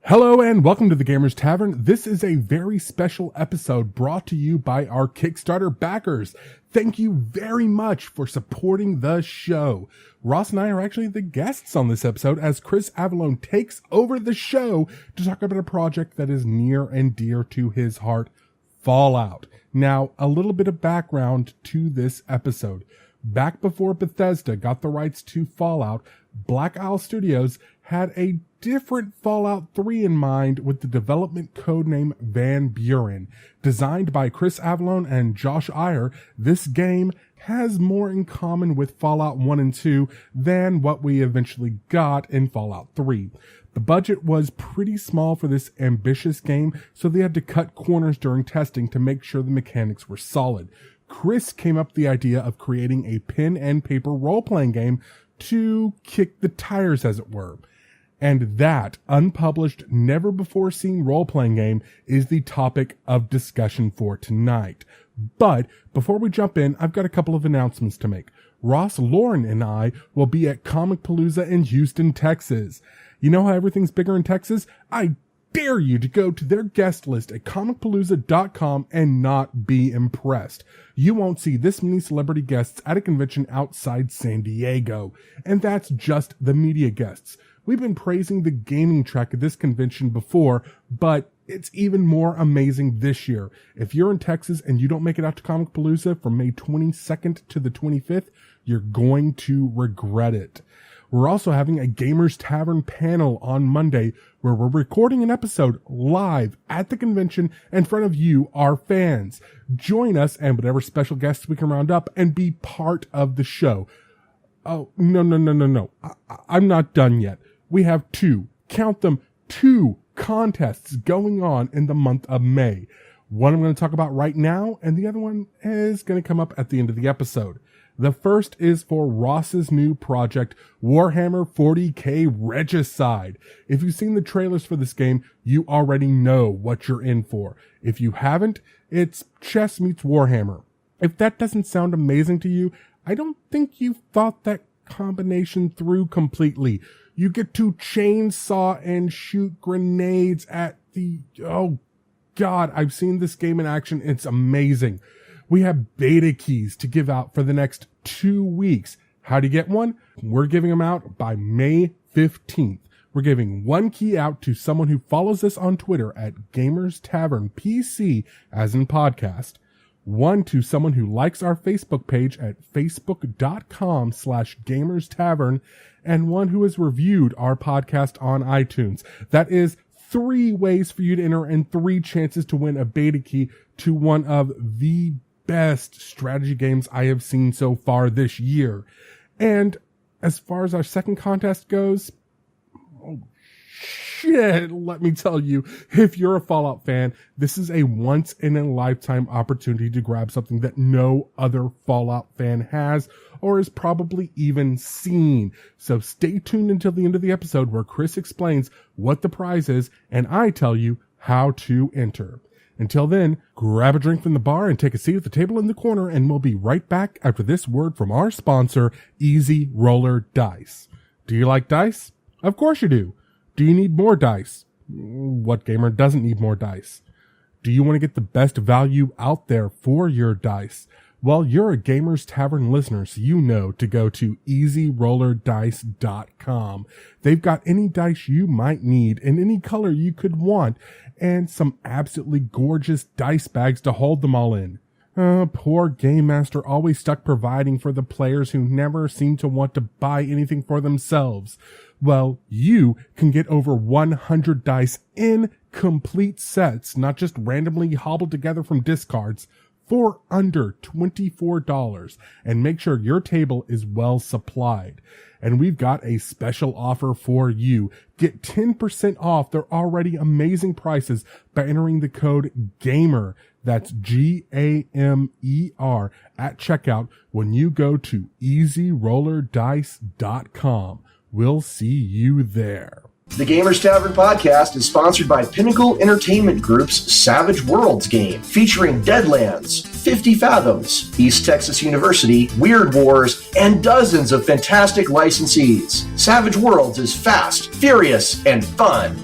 Hello and welcome to the Gamers Tavern. This is a very special episode brought to you by our Kickstarter backers. Thank you very much for supporting the show. Ross and I are actually the guests on this episode as Chris Avellone takes over the show to talk about a project that is near and dear to his heart, Fallout. Now, a little bit of background to this episode. Back before Bethesda got the rights to Fallout, Black Isle Studios had a different Fallout 3 in mind with the development codename Van Buren. Designed by Chris Avellone and Josh Iyer, this game has more in common with Fallout 1 and 2 than what we eventually got in Fallout 3. The budget was pretty small for this ambitious game, so they had to cut corners during testing to make sure the mechanics were solid. Chris came up with the idea of creating a pen and paper role-playing game to kick the tires, as it were. And that unpublished, never-before-seen role-playing game is the topic of discussion for tonight. But before we jump in, I've got a couple of announcements to make. Ross, Lauren, and I will be at Comicpalooza in Houston, Texas. You know how everything's bigger in Texas? I dare you to go to their guest list at comicpalooza.com and not be impressed. You won't see this many celebrity guests at a convention outside San Diego. And that's just the media guests. We've been praising the gaming track at this convention before, but it's even more amazing this year. If you're in Texas and you don't make it out to Comicpalooza from May 22nd to the 25th, you're going to regret it. We're also having a Gamers Tavern panel on Monday where we're recording an episode live at the convention in front of you, our fans. Join us and whatever special guests we can round up and be part of the show. Oh, no. I'm not done yet. We have two contests going on in the month of May. One I'm going to talk about right now, and the other one is going to come up at the end of the episode. The first is for Ross's new project, Warhammer 40k Regicide. If you've seen the trailers for this game, you already know what you're in for. If you haven't, it's chess meets Warhammer. If that doesn't sound amazing to you, I don't think you've thought that combination through completely. You get to chainsaw and shoot grenades at the... Oh, God, I've seen this game in action. It's amazing. We have beta keys to give out for the next 2 weeks. How do you get one? We're giving them out by May 15th. We're giving one key out to someone who follows us on Twitter at Gamers Tavern PC, as in podcast. One to someone who likes our Facebook page at facebook.com/Gamers Tavern, and one who has reviewed our podcast on iTunes. That is 3 ways for you to enter and 3 chances to win a beta key to one of the best strategy games I have seen so far this year. And as far as our second contest goes, oh shit, let me tell you, if you're a Fallout fan, this is a once in a lifetime opportunity to grab something that no other Fallout fan has or has probably even seen. So stay tuned until the end of the episode where Chris explains what the prize is and I tell you how to enter. Until then, grab a drink from the bar and take a seat at the table in the corner, and we'll be right back after this word from our sponsor, Easy Roller Dice. Do you like dice? Of course you do. Do you need more dice? What gamer doesn't need more dice? Do you want to get the best value out there for your dice? Well, you're a Gamers Tavern listener, so you know to go to easyrollerdice.com. They've got any dice you might need in any color you could want, and some absolutely gorgeous dice bags to hold them all in. Poor Game Master, always stuck providing for the players who never seem to want to buy anything for themselves. Well, you can get over 100 dice in complete sets, not just randomly hobbled together from discards, for under $24, and make sure your table is well supplied. And we've got a special offer for you. Get 10% off their already amazing prices by entering the code GAMER, that's GAMER, at checkout when you go to easyrollerdice.com. We'll see you there. The Gamers Tavern podcast is sponsored by Pinnacle Entertainment Group's Savage Worlds game, featuring Deadlands, 50 Fathoms, East Texas University, Weird Wars, and dozens of fantastic licensees. Savage Worlds is fast, furious, and fun.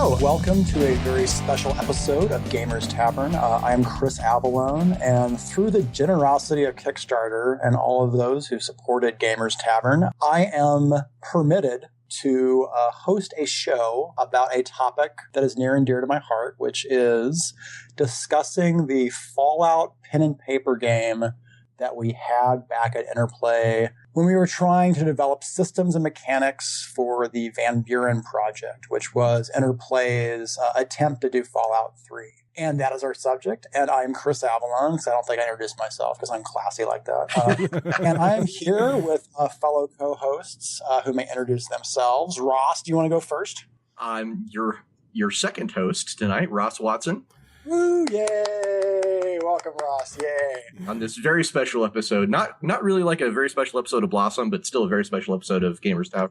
Hello, welcome to a very special episode of Gamers Tavern. I am Chris Avellone, and through the generosity of Kickstarter and all of those who supported Gamers Tavern, I am permitted to host a show about a topic that is near and dear to my heart, which is discussing the Fallout pen and paper game that we had back at Interplay when we were trying to develop systems and mechanics for the Van Buren project, which was Interplay's attempt to do Fallout 3. And that is our subject. And I'm Chris Avellone, because I don't think I introduced myself because I'm classy like that. And I'm here with fellow co-hosts who may introduce themselves. Ross, do you want to go first? I'm your second host tonight, Ross Watson. Woo, yay! Welcome, Ross, yay! On this very special episode, not really like a very special episode of Blossom, but still a very special episode of Gamers Tavern.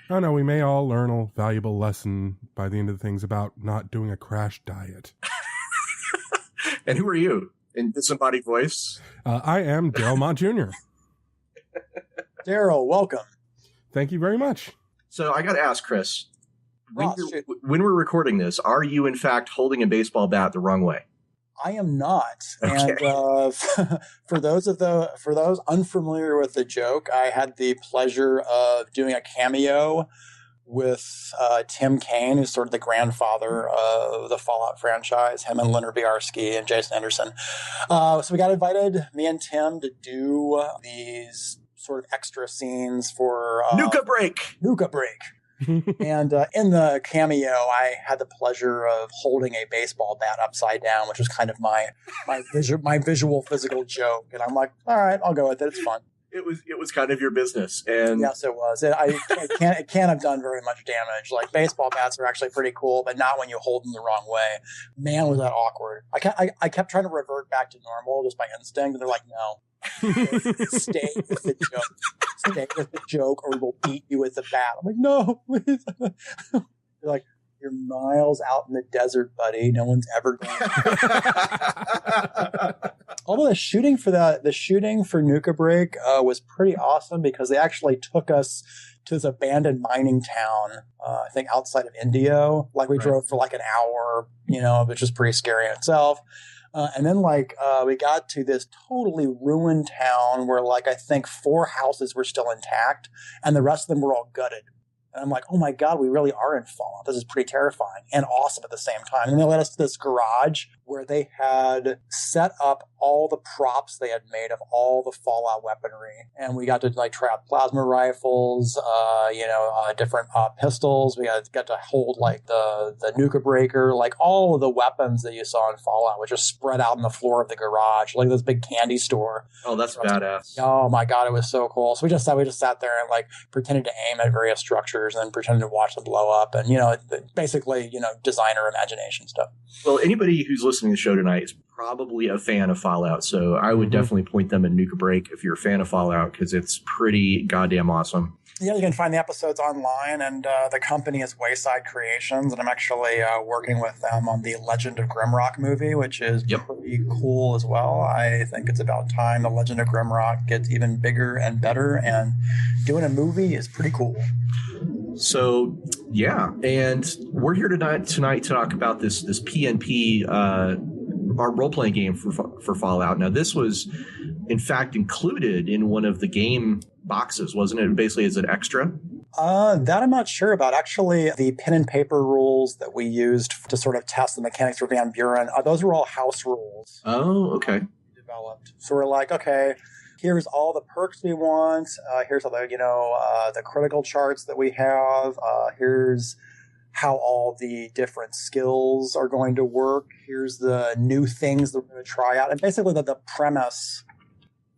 Oh no, we may all learn a valuable lesson by the end of the things about not doing a crash diet. And who are you? In disembodied voice? I am Daryl Mott Jr. Daryl, welcome. Thank you very much. So I got to ask, Chris, Ross, when we're recording this, are you in fact holding a baseball bat the wrong way? I am not. Okay. And for those unfamiliar with the joke, I had the pleasure of doing a cameo with Tim Kaine, who's sort of the grandfather of the Fallout franchise, him and Leonard Biarski and Jason Anderson. So we got invited, me and Tim, to do these sort of extra scenes for Nuka Break! And in the cameo, I had the pleasure of holding a baseball bat upside down, which was kind of my visual physical joke. And I'm like, all right, I'll go with it. It's fun. It was kind of your business, and yes, it was. It can't have done very much damage. Like, baseball bats are actually pretty cool, but not when you hold them the wrong way. Man, was that awkward. I kept trying to revert back to normal just by instinct, and they're like, no. Stay with the joke. Stay with the joke, or we will beat you with the bat. I'm like, no, please. They're like, you're miles out in the desert, buddy. No one's ever going. Although the shooting for Nuka Break was pretty awesome, because they actually took us to this abandoned mining town, I think outside of Indio. Like, we drove for like an hour, which was pretty scary in itself. And then we got to this totally ruined town where I think 4 houses were still intact and the rest of them were all gutted. And I'm like, oh my God, we really are in Fallout. This is pretty terrifying and awesome at the same time. And they led us to this garage where they had set up all the props they had made of all the Fallout weaponry. And we got to trap plasma rifles, different pistols. We got to hold the Nuka Breaker, all of the weapons that you saw in Fallout, which are spread out on the floor of the garage, like this big candy store. Oh, that's badass. Oh my God, it was so cool. So we just sat there and pretended to aim at various structures and then pretended to watch them blow up, and basically designer imagination stuff. Well, anybody who's listening to the show tonight is probably a fan of Fallout, so I would definitely point them at Nuka Break if you're a fan of Fallout, because it's pretty goddamn awesome. Yeah, you can find the episodes online, and the company is Wayside Creations, and I'm actually working with them on the Legend of Grimrock movie, which is pretty cool as well. I think it's about time the Legend of Grimrock gets even bigger and better, and doing a movie is pretty cool. So, yeah, and we're here tonight to talk about this PNP, our role-playing game for Fallout. Now, this was, in fact, included in one of the game boxes, wasn't it? Basically, as an extra? That I'm not sure about. Actually, the pen and paper rules that we used to sort of test the mechanics for Van Buren, those were all house rules. Oh, okay. Developed. So we're like, okay, here's all the perks we want. Here's all the critical charts that we have. Here's how all the different skills are going to work. Here's the new things that we're going to try out. And basically the premise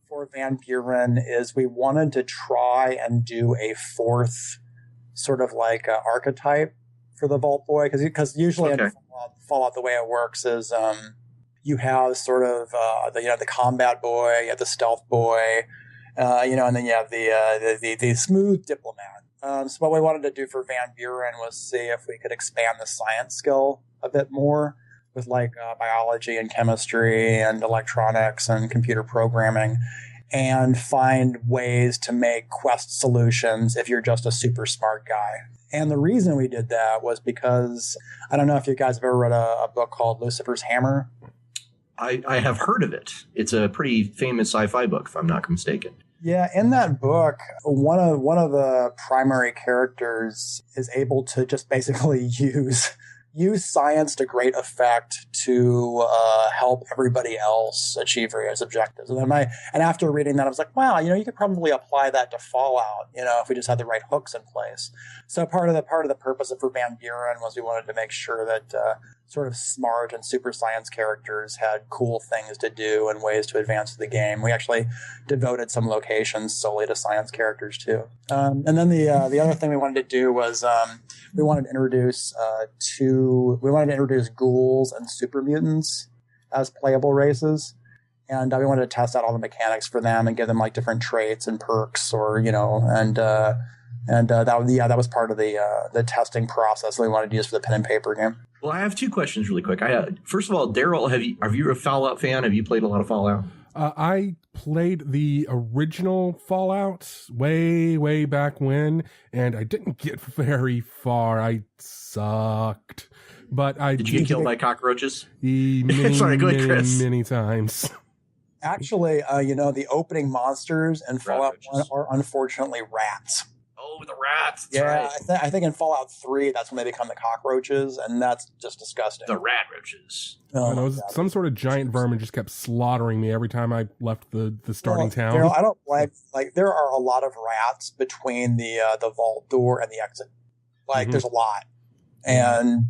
for Van Buren is we wanted to try and do a 4th sort of archetype for the Vault Boy. Because usually in Fallout, the way it works is you have sort of the combat boy, you have the stealth boy, and then you have the smooth diplomat. So what we wanted to do for Van Buren was see if we could expand the science skill a bit more with biology and chemistry and electronics and computer programming. and find ways to make quest solutions if you're just a super smart guy. And the reason we did that was because, I don't know if you guys have ever read a book called Lucifer's Hammer. I have heard of it. It's a pretty famous sci-fi book, if I'm not mistaken. Yeah, in that book, one of the primary characters is able to just basically use science to great effect to help everybody else achieve various objectives. And after reading that, I was like, wow, you could probably apply that to Fallout, if we just had the right hooks in place. So part of the purpose of for Van Buren was we wanted to make sure that sort of smart and super science characters had cool things to do and ways to advance the game. We actually devoted some locations solely to science characters too. And then the other thing we wanted to do was we wanted to introduce ghouls and super mutants as playable races, and we wanted to test out all the mechanics for them and give them like different traits and perks, or that was part of the testing process that we wanted to use for the pen and paper game. Well, I have two questions really quick. First of all, Daryl, are you a Fallout fan? Have you played a lot of Fallout? I played the original Fallout way back when, and I didn't get very far. I sucked. But did you get killed by cockroaches? Sorry, go ahead, Chris. Many times. Actually, the opening monsters in Fallout 1 are unfortunately rats. Oh, the rats. That's right. I think in Fallout 3, that's when they become the cockroaches, and that's just disgusting. The rat roaches. Oh, some sort of giant vermin just kept slaughtering me every time I left the starting town. I don't like there are a lot of rats between the vault door and the exit. There's a lot. And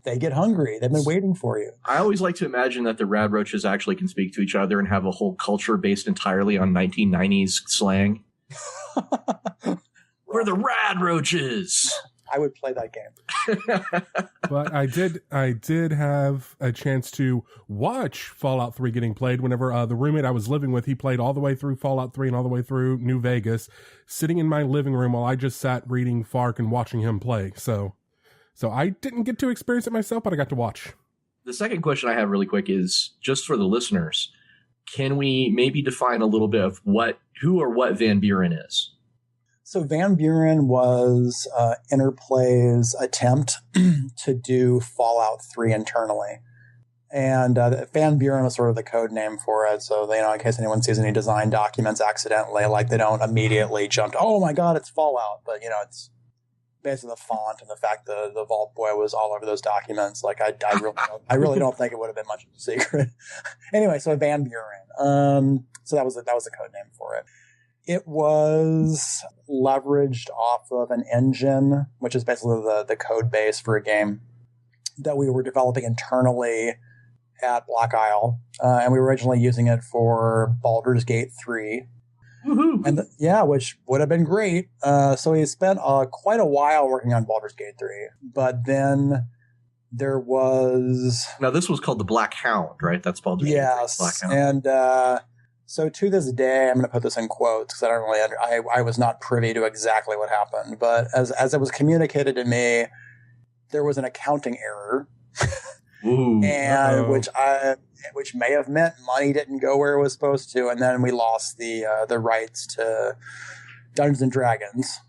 they get hungry. They've been waiting for you. I always like to imagine that the rad roaches actually can speak to each other and have a whole culture based entirely on 1990s slang. We're the rad roaches. I would play that game. But I did have a chance to watch Fallout 3 getting played whenever the roommate I was living with, he played all the way through Fallout 3 and all the way through New Vegas, sitting in my living room while I just sat reading FARC and watching him play. So I didn't get to experience it myself, but I got to watch. The second question I have really quick is just for the listeners. Can we maybe define a little bit of who or what Van Buren is? So Van Buren was Interplay's attempt to do Fallout 3 internally. And Van Buren was sort of the code name for it. So, in case anyone sees any design documents accidentally, they don't immediately jump to, oh my God, it's Fallout. But, it's basically the font and the fact that the Vault Boy was all over those documents. I really don't think it would have been much of a secret. Anyway, so Van Buren. So that was the code name for it. It was leveraged off of an engine, which is basically the code base for a game that we were developing internally at Black Isle. And we were originally using it for Baldur's Gate 3. Woohoo. And which would have been great. So we spent quite a while working on Baldur's Gate 3. But then there was... Now, this was called the Black Hound, right? That's Baldur's Gate 3. Yes. Black Hound. And... So to this day, I'm going to put this in quotes because I don't really I was not privy to exactly what happened. But as it was communicated to me, there was an accounting error, Ooh, and which may have meant money didn't go where it was supposed to, and then we lost the rights to Dungeons and Dragons,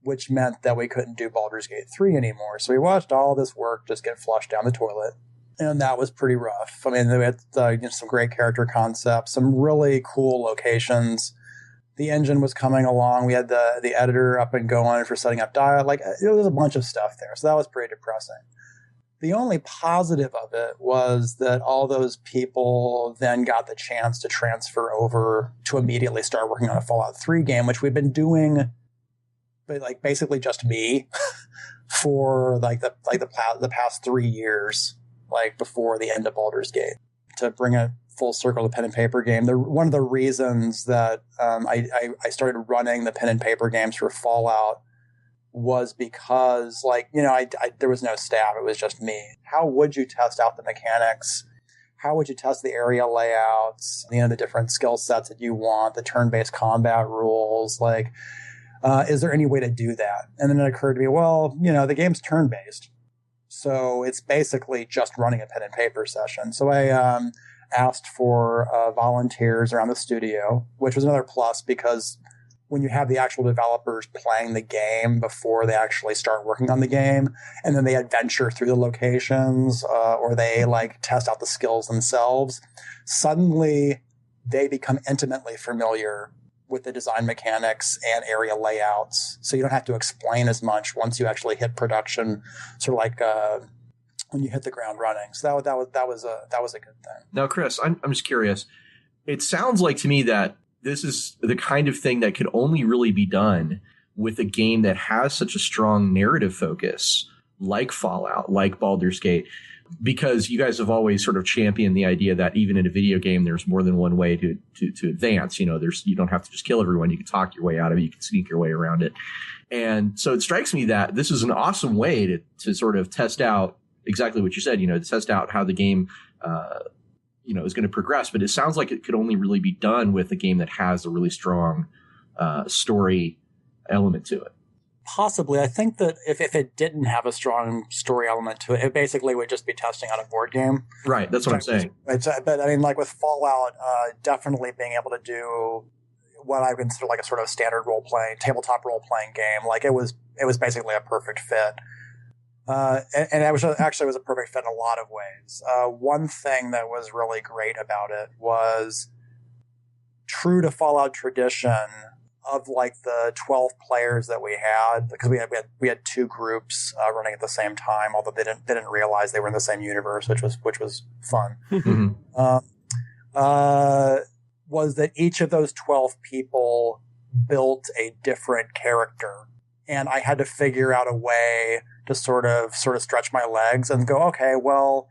which meant that we couldn't do Baldur's Gate 3 anymore. So we watched all this work just get flushed down the toilet. And that was pretty rough. I mean, we had some great character concepts, some really cool locations. The engine was coming along. We had the editor up and going for setting up dial. It was a bunch of stuff there. So that was pretty depressing. The only positive of it was that all those people then got the chance to transfer over to immediately start working on a Fallout 3 game, which we've been doing, but basically just me for the past 3 years. Before the end of Baldur's Gate, to bring it full circle to pen and paper game. One of the reasons that I started running the pen and paper games for Fallout was because, there was no staff. It was just me. How would you test out the mechanics? How would you test the area layouts? The different skill sets that you want, the turn-based combat rules, is there any way to do that? And then it occurred to me, well, the game's turn-based. So it's basically just running a pen and paper session. So I asked for volunteers around the studio, which was another plus because when you have the actual developers playing the game before they actually start working on the game, and then they adventure through the locations or they like test out the skills themselves, suddenly they become intimately familiar with the design mechanics and area layouts. So you don't have to explain as much once you actually hit production, sort of like when you hit the ground running. So that was a good thing. Now, Chris, I'm just curious. It sounds like to me that this is the kind of thing that could only really be done with a game that has such a strong narrative focus, like Fallout, like Baldur's Gate, because you guys have always sort of championed the idea that even in a video game, there's more than one way to advance. You know, you don't have to just kill everyone. You can talk your way out of it. You can sneak your way around it. And so it strikes me that this is an awesome way to sort of test out exactly what you said, to test out how the game, is going to progress. But it sounds like it could only really be done with a game that has a really strong story element to it. Possibly. I think that if it didn't have a strong story element to it, it basically would just be testing out a board game. Right. That's what I'm saying. But I mean, like with Fallout, definitely being able to do what I consider like a sort of standard tabletop role-playing game, like it was basically a perfect fit. And it was a perfect fit in a lot of ways. One thing that was really great about it was, true to Fallout tradition, of like the 12 players that we had, because we had two groups running at the same time, although they didn't realize they were in the same universe, which was fun. Was that each of those 12 people built a different character, and I had to figure out a way to sort of stretch my legs and go, okay, well,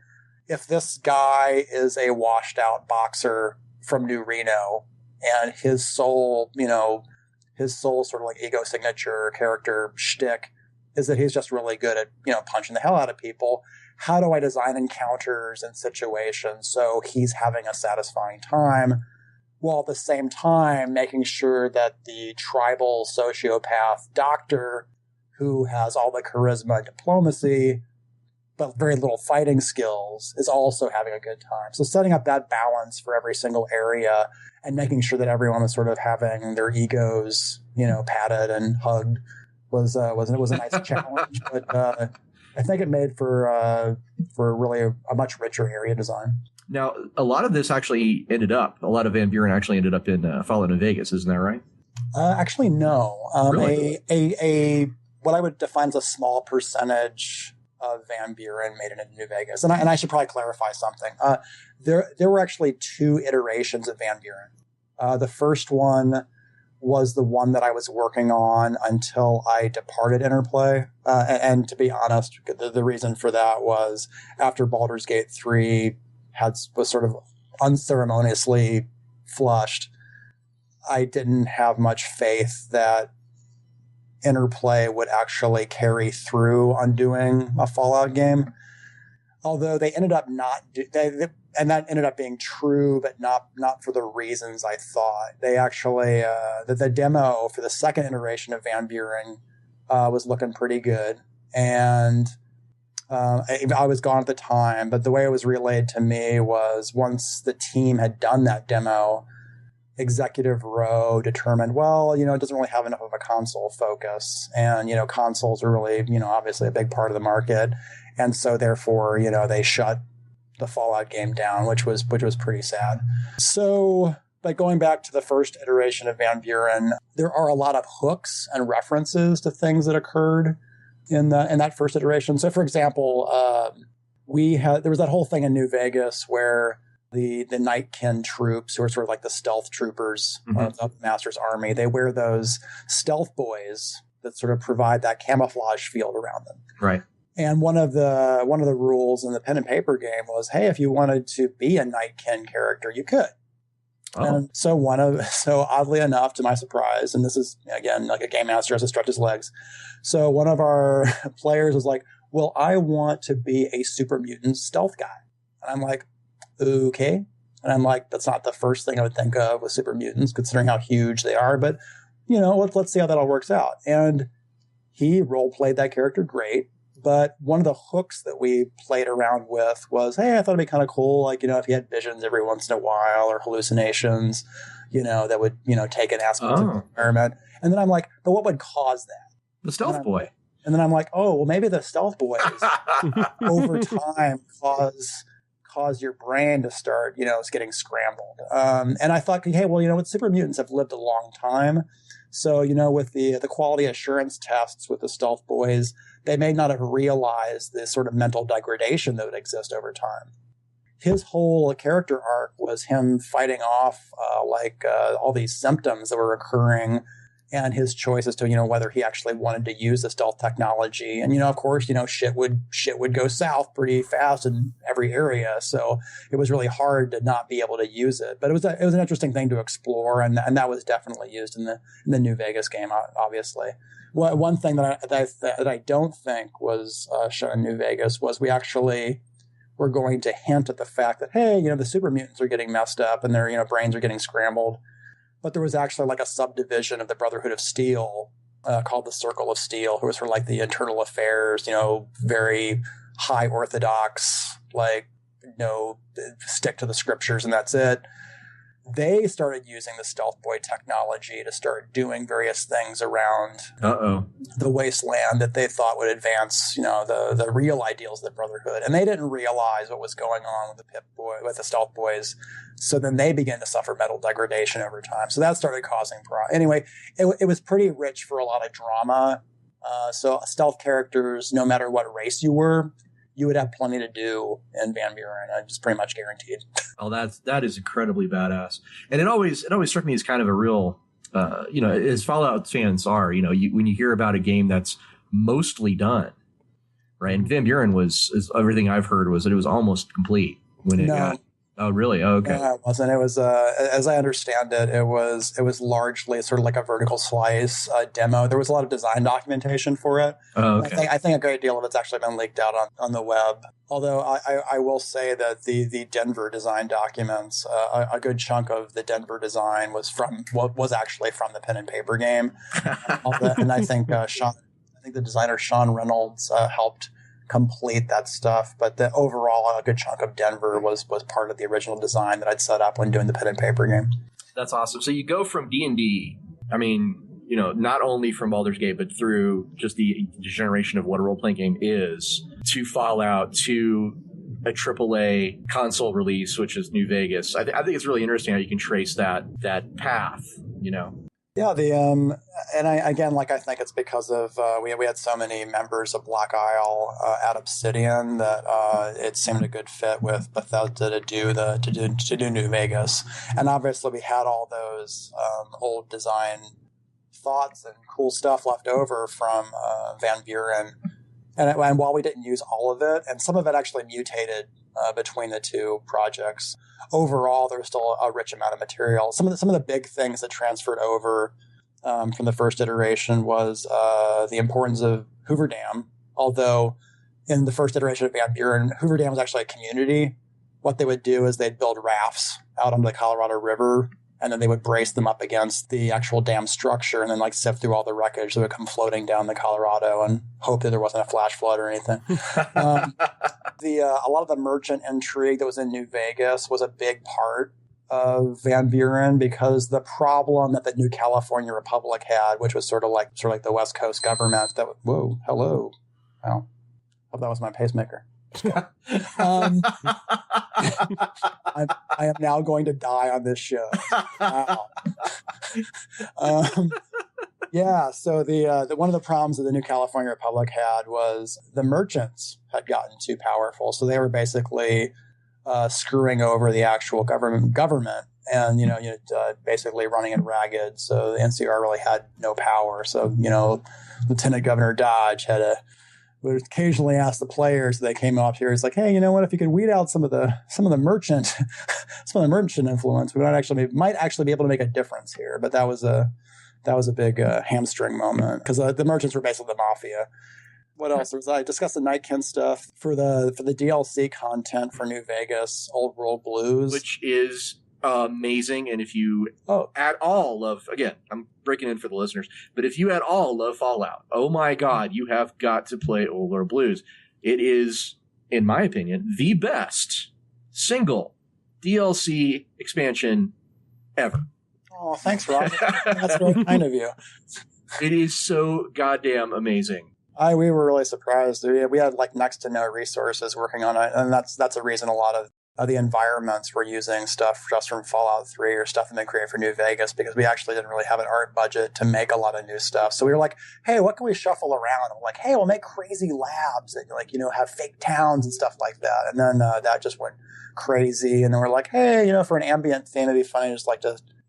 if this guy is a washed out boxer from New Reno and his sole sort of like ego signature character shtick is that he's just really good at, punching the hell out of people, how do I design encounters and situations so he's having a satisfying time, while at the same time making sure that the tribal sociopath doctor who has all the charisma and diplomacy but very little fighting skills is also having a good time. So setting up that balance for every single area and making sure that everyone was sort of having their egos, patted and hugged was a nice challenge. But I think it made for really a much richer area design. Now, a lot of Van Buren actually ended up in Fallout New Vegas, isn't that right? Actually, no. Really? What I would define as a small percentage of Van Buren made it into New Vegas. And I should probably clarify something. There were actually two iterations of Van Buren. The first one was the one that I was working on until I departed Interplay. And to be honest, the reason for that was after Baldur's Gate 3 was sort of unceremoniously flushed, I didn't have much faith that Interplay would actually carry through on doing a Fallout game. Although they ended up and that ended up being true, but not for the reasons I thought. They actually, the demo for the second iteration of Van Buren was looking pretty good. And I was gone at the time, but the way it was relayed to me was once the team had done that demo, Executive Row determined, well, it doesn't really have enough of a console focus. And, consoles are really, obviously a big part of the market. And so therefore, they shut the Fallout game down, which was pretty sad. So, but going back to the first iteration of Van Buren, there are a lot of hooks and references to things that occurred in that first iteration. So for example, there was that whole thing in New Vegas where the Nightkin troops, who are sort of like the stealth troopers of the Master's army, they wear those stealth boys that sort of provide that camouflage field around them. Right. And one of the rules in the pen and paper game was, hey, if you wanted to be a Nightkin character, you could. Oh. And so oddly enough, to my surprise, and this is again like a game master has to stretch his legs. So one of our players was like, well, I want to be a super mutant stealth guy. And I'm like, okay. And I'm like, that's not the first thing I would think of with super mutants, considering how huge they are. But, let's see how that all works out. And he role played that character great, But one of the hooks that we played around with was, hey, I thought it'd be kind of cool, like, if he had visions every once in a while or hallucinations, that would, take an aspect of the environment. And then I'm like, but what would cause that? The stealth boy. And then I'm like, oh, well, maybe the stealth boys over time cause your brain to start, it's getting scrambled. And I thought, hey, well, with super mutants have lived a long time. So, with the quality assurance tests with the stealth boys, they may not have realized the sort of mental degradation that would exist over time. His whole character arc was him fighting off all these symptoms that were occurring, and his choice as to whether he actually wanted to use the stealth technology. And of course, shit would go south pretty fast in every area. So it was really hard to not be able to use it. But it was an interesting thing to explore, and that was definitely used in the New Vegas game, obviously. One thing that I don't think was shown in New Vegas was we actually were going to hint at the fact that, hey, the super mutants are getting messed up and their brains are getting scrambled. But there was actually like a subdivision of the Brotherhood of Steel called the Circle of Steel, who was for like the internal affairs, very high orthodox, stick to the scriptures and that's it. They started using the stealth boy technology to start doing various things around the wasteland that they thought would advance, the real ideals of the Brotherhood. And they didn't realize what was going on with the stealth boys. So then they began to suffer mental degradation over time. So that started causing problems. Anyway, it was pretty rich for a lot of drama. So stealth characters, no matter what race you were, you would have plenty to do in Van Buren. It's pretty much guaranteed. Oh, that is incredibly badass. And it always struck me as kind of a real, as Fallout fans are, when you hear about a game that's mostly done, right? And Van Buren is everything I've heard was that it was almost complete when it got. Oh, really? Oh, okay. No, it wasn't. It was, as I understand it, it was largely sort of like a vertical slice demo. There was a lot of design documentation for it. Oh, okay. I think a great deal of it's actually been leaked out on the web. Although I will say that the Denver design documents, a good chunk of the Denver design was actually from the pen and paper game. And I think the designer Sean Reynolds helped complete that stuff, but the overall a good chunk of Denver was part of the original design that I'd set up when doing the pen and paper game. That's awesome. So you go from D&D, not only from Baldur's Gate, but through just the generation of what a role-playing game is, to Fallout, to a AAA console release, which is New Vegas. I think it's really interesting how you can trace that path, Yeah, I think it's because of we had so many members of Black Isle at Obsidian that it seemed a good fit with Bethesda to do New Vegas, and obviously we had all those old design thoughts and cool stuff left over from Van Buren, and while we didn't use all of it, and some of it actually mutated between the two projects. Overall, there was still a rich amount of material. Some of the big things that transferred over from the first iteration was the importance of Hoover Dam. Although in the first iteration of Van Buren, Hoover Dam was actually a community. What they would do is they'd build rafts out onto the Colorado River, and then they would brace them up against the actual dam structure and then sift through all the wreckage that would come floating down the Colorado and hope that there wasn't a flash flood or anything. A lot of the merchant intrigue that was in New Vegas was a big part of Van Buren, because the problem that the New California Republic had, which was sort of like the West Coast government that, whoa, hello. Well, hope that was my pacemaker. I am now going to die on this show. Wow. So the one of the problems that the New California Republic had was the merchants had gotten too powerful, so they were basically screwing over the actual government, and basically running it ragged. So the NCR really had no power. So Lieutenant Governor Dodge would occasionally ask the players. They came up here. He's like, "Hey, you know what? If you could weed out some of the merchant, influence, we might actually be able to make a difference here." But that was a big hamstring moment, because the merchants were basically the mafia. What else? I discussed the Nightkin stuff for the DLC content for New Vegas, Old World Blues, which is amazing. And if you at all love, again, I'm breaking in for the listeners, but if you at all love Fallout, oh my God, you have got to play Old World Blues. It is, in my opinion, the best single DLC expansion ever. Oh, thanks, Rob. That's very kind of you. It is so goddamn amazing. We were really surprised. We had like next to no resources working on it, and that's a reason a lot of the environments were using stuff just from Fallout 3 or stuff that been created for New Vegas, because we actually didn't really have an art budget to make a lot of new stuff. So we were like, hey, what can we shuffle around? And we're like, hey, we'll make crazy labs that, like, have fake towns and stuff like that. And then that just went crazy. And then we're like, hey, for an ambient theme, it'd be funny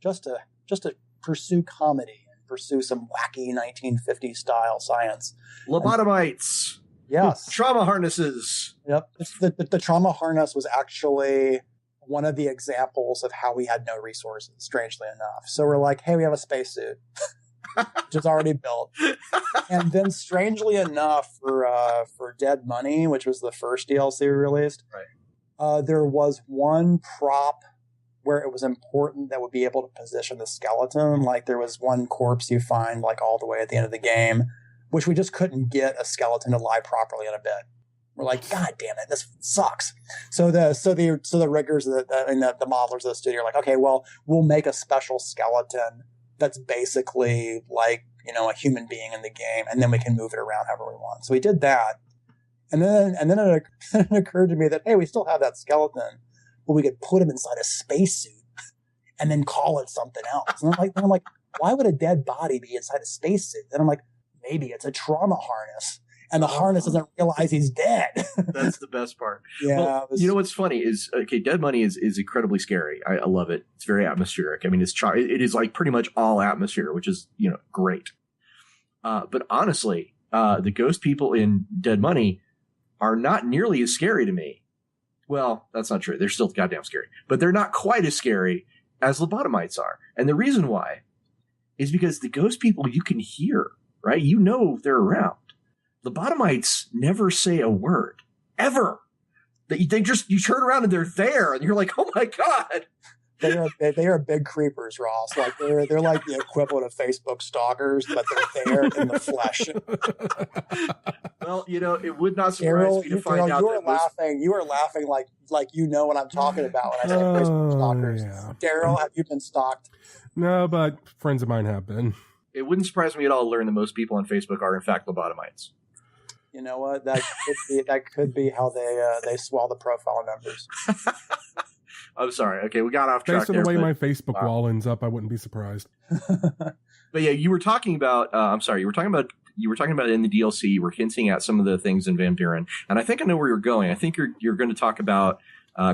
just to pursue comedy and pursue some wacky 1950s style science. Lobotomites. Yes. Trauma harnesses. Yep. The trauma harness was actually one of the examples of how we had no resources, strangely enough. So we're like, hey, we have a spacesuit, which is already built. And then strangely enough, for Dead Money, which was the first DLC we released, right. There was one prop where it was important that would be able to position the skeleton. Like there was one corpse you find like all the way at the end of the game, which we just couldn't get a skeleton to lie properly in a bed. We're like, God damn it, this sucks. So the riggers and the modelers of the studio are like, okay, well, we'll make a special skeleton that's basically like, a human being in the game, and then we can move it around however we want. So we did that. And then it occurred to me that, hey, we still have that skeleton, but we could put him inside a spacesuit and then call it something else. And I'm like, why would a dead body be inside a spacesuit? And I'm like, maybe it's a trauma harness, and the harness doesn't realize he's dead. That's the best part. Yeah. Well, what's funny is, Dead Money is incredibly scary. I love it. It's very atmospheric. I mean, it is like pretty much all atmosphere, which is, great. But honestly, the ghost people in Dead Money are not nearly as scary to me. Well, that's not true. They're still goddamn scary, but they're not quite as scary as lobotomites are. And the reason why is because the ghost people you can hear. Right? They're around. Lobotomites never say a word. Ever. You turn around and they're there, and you're like, oh my God. They are big creepers, Ross. Like they're like the equivalent of Facebook stalkers, but they're there in the flesh. Well, it would not surprise me to find out that you were laughing like what I'm talking about when I say Facebook stalkers. Yeah. Daryl, have you been stalked? No, but friends of mine have been. It wouldn't surprise me at all to learn that most people on Facebook are in fact lobotomites. You know what? That could be how they swallow the profile numbers. I'm sorry. Okay, we got off track. Based on the way my Facebook wall ends up, I wouldn't be surprised. But yeah, you were talking about. I'm sorry. You were talking about it in the DLC. You were hinting at some of the things in Van Buren, and I think I know where you're going. I think you're going to talk about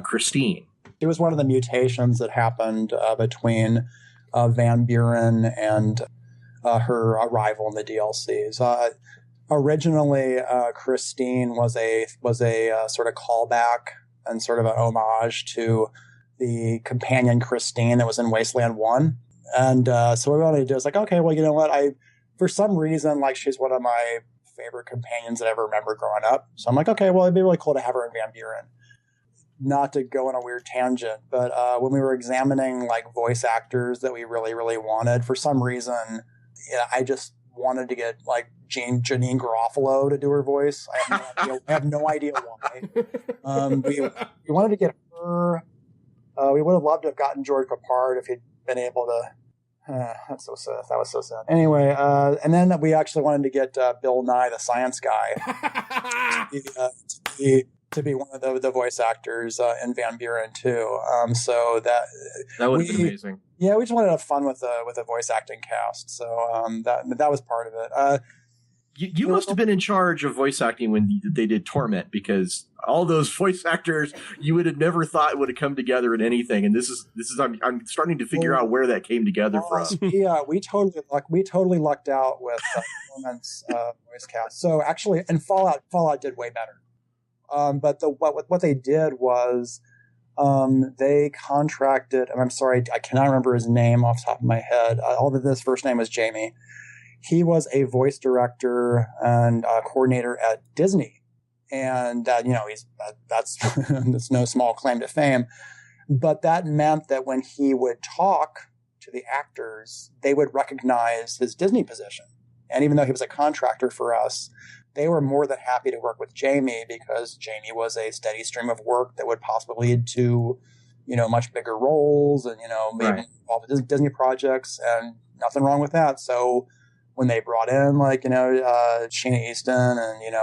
Christine. It was one of the mutations that happened between Van Buren and her arrival in the DLCs. Originally, Christine was a sort of callback and sort of an homage to the companion Christine that was in Wasteland 1. And so what we wanted to do is like, okay, well, you know what? For some reason, like, she's one of my favorite companions that I ever remember growing up. So I'm like, okay, well, it'd be really cool to have her in Van Buren. Not to go on a weird tangent, but when we were examining like voice actors that we really, really wanted, for some reason, I just wanted to get like Janine Garofalo to do her voice. I have no idea why. We wanted to get her. We would have loved to have gotten George Papard if he'd been able to. That's so sad. That was so sad. Anyway, and then we actually wanted to get Bill Nye, the science guy, to be one of the voice actors in Van Buren too. So that would be amazing. Yeah, we just wanted to have fun with a voice acting cast. So that was part of it. You must have been in charge of voice acting when they did Torment, because all those voice actors you would have never thought would have come together in anything. And this is I'm starting to figure out where that came together from. Yeah, we totally lucked out with Torment's voice cast. So actually, and Fallout did way better. But what they did was they contracted, and I'm sorry, I cannot remember his name off the top of my head. Although his first name was Jamie. He was a voice director and coordinator at Disney, and that's no small claim to fame. But that meant that when he would talk to the actors, they would recognize his Disney position. And even though he was a contractor for us, they were more than happy to work with Jamie because Jamie was a steady stream of work that would possibly lead to, much bigger roles and, maybe involved with Disney projects, and nothing wrong with that. So when they brought in Sheena Easton and,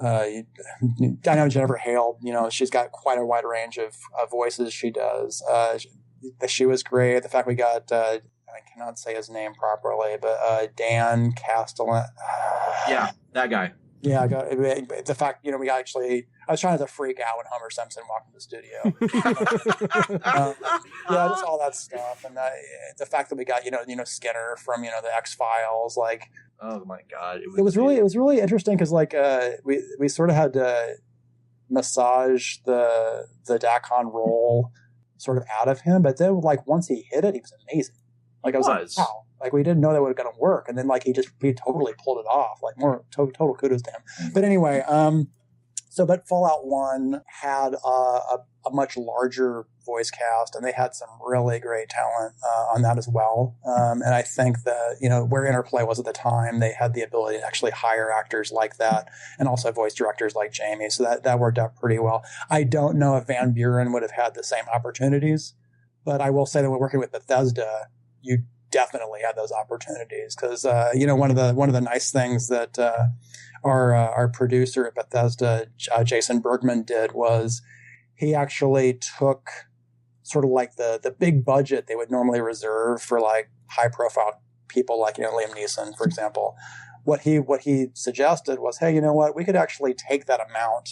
I know Jennifer Hale, she's got quite a wide range of voices she does. She was great. The fact we got, I cannot say his name properly, but Dan Castellan. Yeah, that guy. Yeah, the fact, we got I was trying to freak out when Homer Simpson walked in the studio. Yeah, just all that stuff. And the fact that we got, Skinner from, the X-Files, oh my God. It was really interesting because we sort of had to massage the Dakon role sort of out of him, but then once he hit it, he was amazing. I was like, wow. We didn't know that was going to work, and then he totally pulled it off. More total kudos to him. But anyway, but Fallout 1 had a much larger voice cast, and they had some really great talent on that as well. And I think that where Interplay was at the time, they had the ability to actually hire actors like that, and also voice directors like Jamie. So that worked out pretty well. I don't know if Van Buren would have had the same opportunities, but I will say that when working with Bethesda, you definitely had those opportunities because one of the nice things that our producer at Bethesda, Jason Bergman, did was he actually took sort of the big budget they would normally reserve for high profile people like Liam Neeson, for example. What he suggested was, hey, we could actually take that amount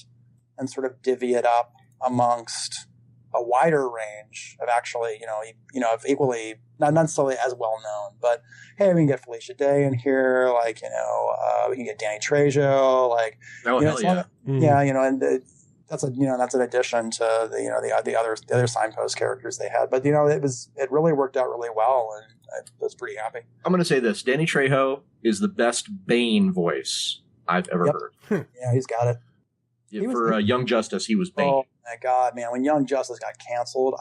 and sort of divvy it up amongst a wider range of actually, of equally, not necessarily as well known, but hey, we can get Felicia Day in here, we can get Danny Trejo, and that's an addition to the other signpost characters they had. But it really worked out really well, and I was pretty happy. I'm going to say this: Danny Trejo is the best Bane voice I've ever heard. Yeah, he's got it. Yeah, for Young Justice, he was Bane. Oh my God, man! When Young Justice got canceled,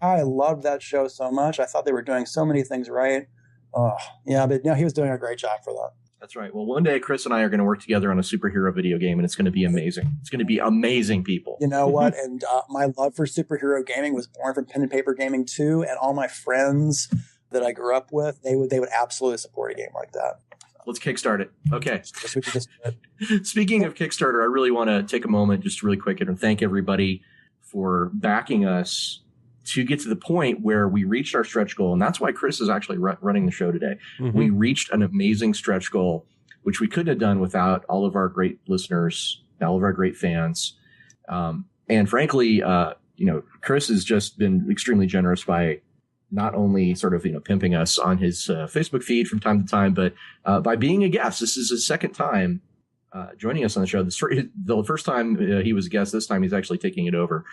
I loved that show so much. I thought they were doing so many things right. Oh, yeah, but he was doing a great job for that. That's right. Well, one day Chris and I are going to work together on a superhero video game, and it's going to be amazing. It's going to be amazing, people. You know what? And my love for superhero gaming was born from pen and paper gaming too. And all my friends that I grew up with, they would absolutely support a game like that. Let's kickstart it. Okay. We could just do it. Speaking of Kickstarter, I really want to take a moment just really quick and thank everybody for backing us to get to the point where we reached our stretch goal. And that's why Chris is actually running the show today. Mm-hmm. We reached an amazing stretch goal, which we couldn't have done without all of our great listeners, all of our great fans. And frankly, Chris has just been extremely generous by not only sort of, pimping us on his Facebook feed from time to time, but by being a guest. This is his second time joining us on the show. The first time he was a guest, this time he's actually taking it over.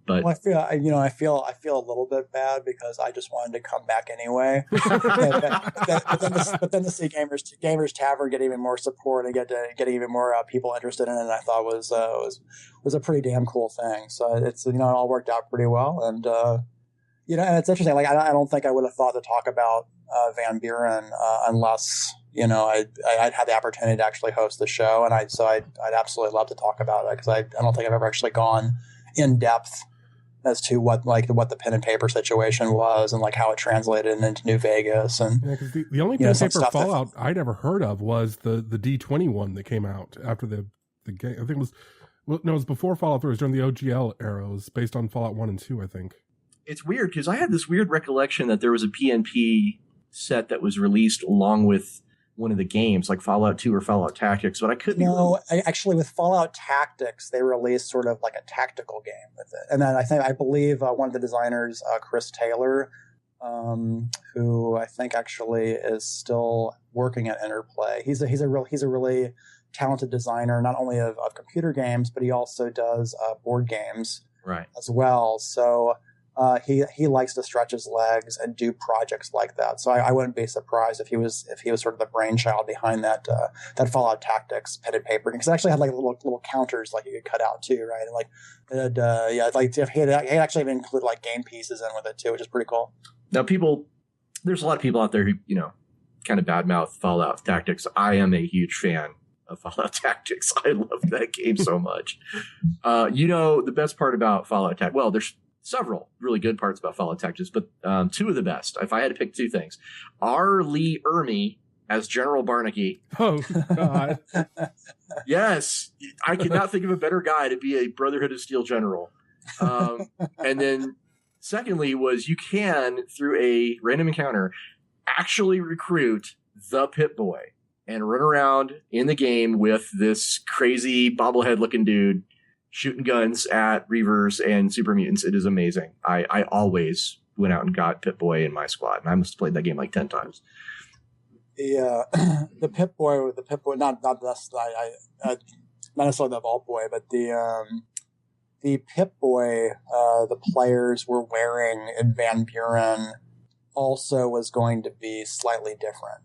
But I feel a little bit bad because I just wanted to come back anyway. but then to see Gamers Tavern get even more support and get even more people interested in it, I thought was a pretty damn cool thing. So it's it all worked out pretty well, and and it's interesting. I don't think I would have thought to talk about Van Buren unless I'd had the opportunity to actually host the show, and I'd absolutely love to talk about it because I don't think I've ever actually gone in depth as to what the pen and paper situation was and how it translated into New Vegas. And because the only pen and paper Fallout I'd ever heard of was the D20 one that came out after the game. I think it was before Fallout 3. It was during the OGL era. It was based on Fallout 1 and 2, I think. It's weird because I had this weird recollection that there was a PNP set that was released along with one of the games, like Fallout 2 or Fallout Tactics, but I couldn't. No, actually, with Fallout Tactics, they released sort of like a tactical game with it, and then I believe one of the designers, Chris Taylor, who I think actually is still working at Interplay. He's a really talented designer, not only of computer games, but he also does board games, right, as well. So He likes to stretch his legs and do projects like that. So I wouldn't be surprised if he was sort of the brainchild behind that Fallout Tactics pen and paper, because it actually had like little counters like you could cut out too, right? And like he actually even included like game pieces in with it too, which is pretty cool. Now, there's a lot of people out there who kind of badmouth Fallout Tactics. I am a huge fan of Fallout Tactics. I love that game so much. The best part about Fallout Tactics, well, there's several really good parts about Fallout Tactics, but two of the best, if I had to pick two things, R. Lee Ermey as General Barnaky. Oh, God. Yes. I could not think of a better guy to be a Brotherhood of Steel general. And then secondly was you can, through a random encounter, actually recruit the Pip-Boy and run around in the game with this crazy bobblehead looking dude shooting guns at Reavers and super mutants. It is amazing. I always went out and got Pip-Boy in my squad, and I must have played that game like 10 times. The Pip-Boy, not necessarily the Vault Boy, but the Pip-Boy the players were wearing in Van Buren also was going to be slightly different.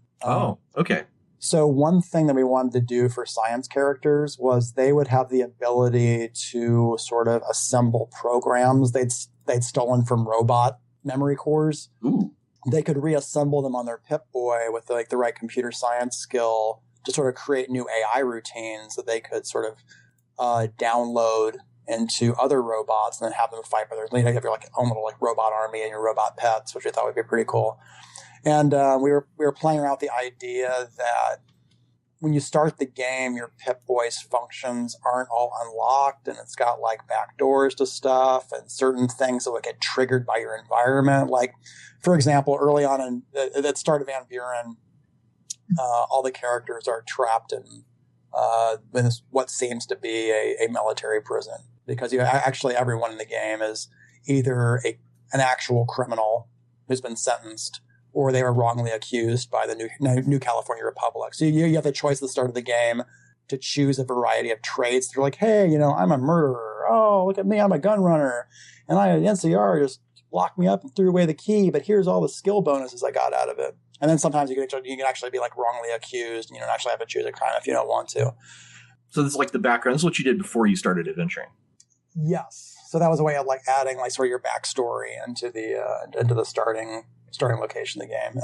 Okay. So one thing that we wanted to do for science characters was they would have the ability to sort of assemble programs they'd stolen from robot memory cores. Ooh. They could reassemble them on their Pip-Boy with like the right computer science skill to sort of create new AI routines that they could sort of download into other robots and then have them fight by their lead. You have your like own little like robot army and your robot pets, which we thought would be pretty cool. And we were playing around with the idea that when you start the game, your Pip-Boy's functions aren't all unlocked, and it's got like backdoors to stuff and certain things that would get triggered by your environment. Like, for example, early on in the start of Van Buren, all the characters are trapped in what seems to be a military prison, because actually everyone in the game is either an actual criminal who's been sentenced, or they were wrongly accused by the New California Republic. So you have the choice at the start of the game to choose a variety of traits. They're like, hey, I'm a murderer. Oh, look at me, I'm a gun runner. And NCR just locked me up and threw away the key, but here's all the skill bonuses I got out of it. And then sometimes you can actually be like wrongly accused, and you don't actually have to choose a crime if you don't want to. So this is like the background. This is what you did before you started adventuring. Yes. So that was a way of like adding like sort of your backstory into the starting location of the game.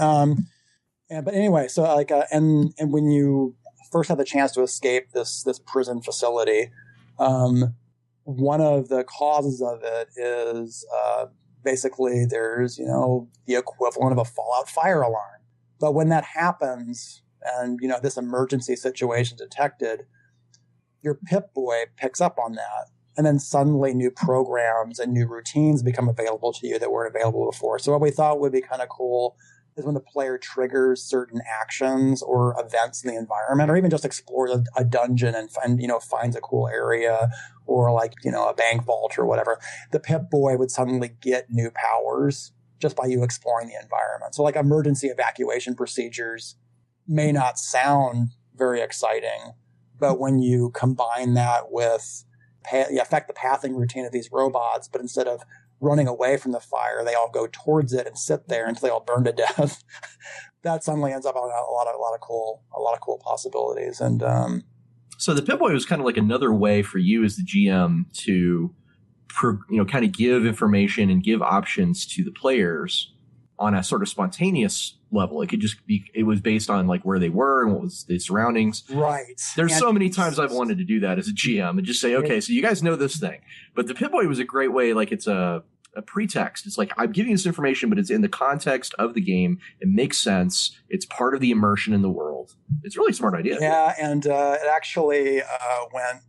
But anyway, so like and when you first have the chance to escape this prison facility, one of the causes of it is basically there's the equivalent of a Fallout fire alarm. But when that happens, and this emergency situation detected, your Pip-Boy picks up on that. And then suddenly new programs and new routines become available to you that weren't available before. So what we thought would be kind of cool is when the player triggers certain actions or events in the environment, or even just explores a dungeon and finds a cool area, or like, a bank vault or whatever, the Pip-Boy would suddenly get new powers just by you exploring the environment. So like emergency evacuation procedures may not sound very exciting, but when you combine that with affect the pathing routine of these robots, but instead of running away from the fire, they all go towards it and sit there until they all burn to death. That suddenly ends up on a lot of cool possibilities. And so the Pip-Boy was kind of like another way for you as the GM to kind of give information and give options to the players on a sort of spontaneous level. It could just be, it was based on like where they were and what was the surroundings. Right. There's so many times I've wanted to do that as a GM and just say, okay, so you guys know this thing. But the Pip-Boy was a great way, like it's a pretext. It's like, I'm giving you this information, but it's in the context of the game. It makes sense. It's part of the immersion in the world. It's a really smart idea. Yeah, and it actually went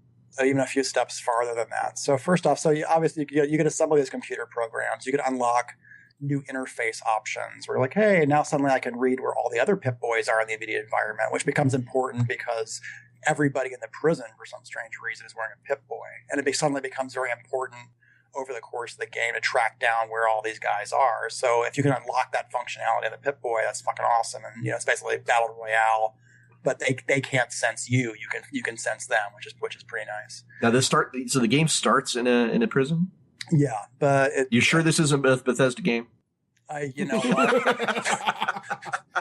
even a few steps farther than that. So first off, obviously you could assemble these computer programs. You could unlock new interface options where like, hey, now suddenly I can read where all the other Pip-Boys are in the immediate environment, which becomes important because everybody in the prison for some strange reason is wearing a Pip-Boy. And it suddenly becomes very important over the course of the game to track down where all these guys are. So if you can unlock that functionality of the Pip-Boy, that's fucking awesome. And it's basically Battle Royale, but they can't sense you. You can sense them, which is pretty nice. Now so the game starts in a prison? Yeah, but you sure this isn't a Bethesda game? You know what?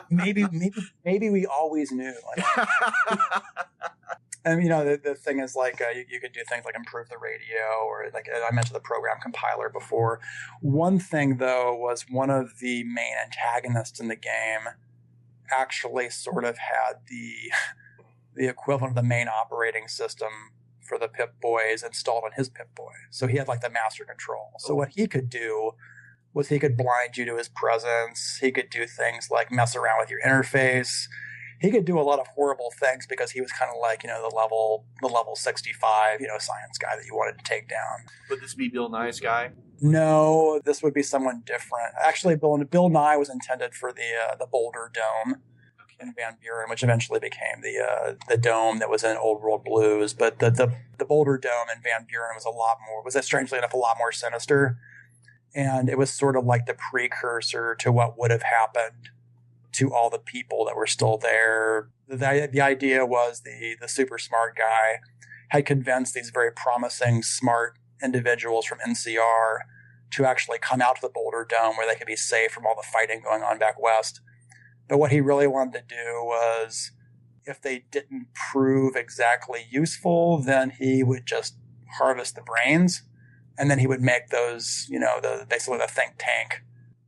maybe we always knew. Like, and you know, the thing is, like, you could do things like improve the radio, or like I mentioned the program compiler before. One thing though was one of the main antagonists in the game actually sort of had the equivalent of the main operating system for the Pip-Boys installed on his Pip-Boy. So he had like the master control. So what he could do was he could blind you to his presence. He could do things like mess around with your interface. He could do a lot of horrible things because he was kind of like, you know, the level 65, you know, science guy that you wanted to take down. Would this be Bill Nye's guy? No, this would be someone different. Actually, Bill Nye was intended for the Boulder Dome in Van Buren, which eventually became the dome that was in Old World Blues. But the Boulder Dome in Van Buren was strangely enough a lot more sinister, and it was sort of like the precursor to what would have happened to all the people that were still there. The idea was the super smart guy had convinced these very promising, smart individuals from NCR to actually come out to the Boulder Dome where they could be safe from all the fighting going on back west. But what he really wanted to do was, if they didn't prove exactly useful, then he would just harvest the brains, and then he would make those, you know, basically the think tank,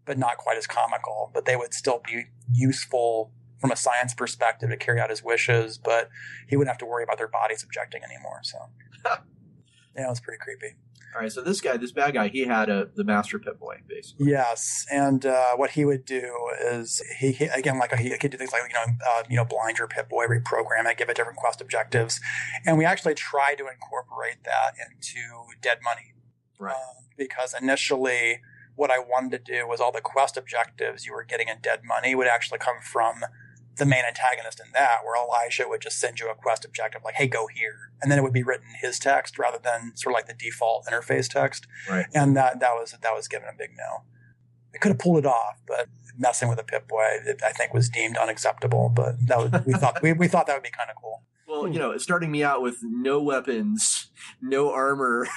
but not quite as comical. But they would still be useful from a science perspective to carry out his wishes, but he wouldn't have to worry about their bodies objecting anymore. So, yeah, it was pretty creepy. All right, so this bad guy, he had the master Pip-Boy, basically. Yes, and what he would do is he again, like he could do things like blind your Pip-Boy, reprogram it, give it different quest objectives, and we actually tried to incorporate that into Dead Money, right? Because initially, what I wanted to do was all the quest objectives you were getting in Dead Money would actually come from the main antagonist in that, where Elijah would just send you a quest objective like, hey, go here. And then it would be written in his text rather than sort of like the default interface text. Right. And that was given a big no. It could have pulled it off, but messing with a Pip-Boy, I think, was deemed unacceptable. But we thought that would be kind of cool. Well, you know, starting me out with no weapons, no armor,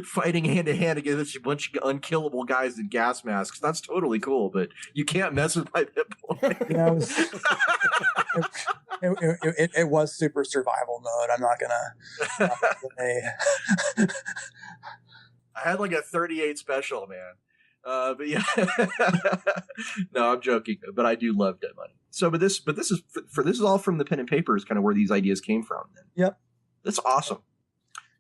fighting hand-to-hand against a bunch of unkillable guys in gas masks, that's totally cool, but you can't mess with my Pip-Boy. Yeah, it was super survival mode. I'm not gonna I had like a 38 special, man. But yeah, no, I'm joking. But I do love Dead Money. So, but this is all from the pen and paper is kind of where these ideas came from. Then. Yep, that's awesome.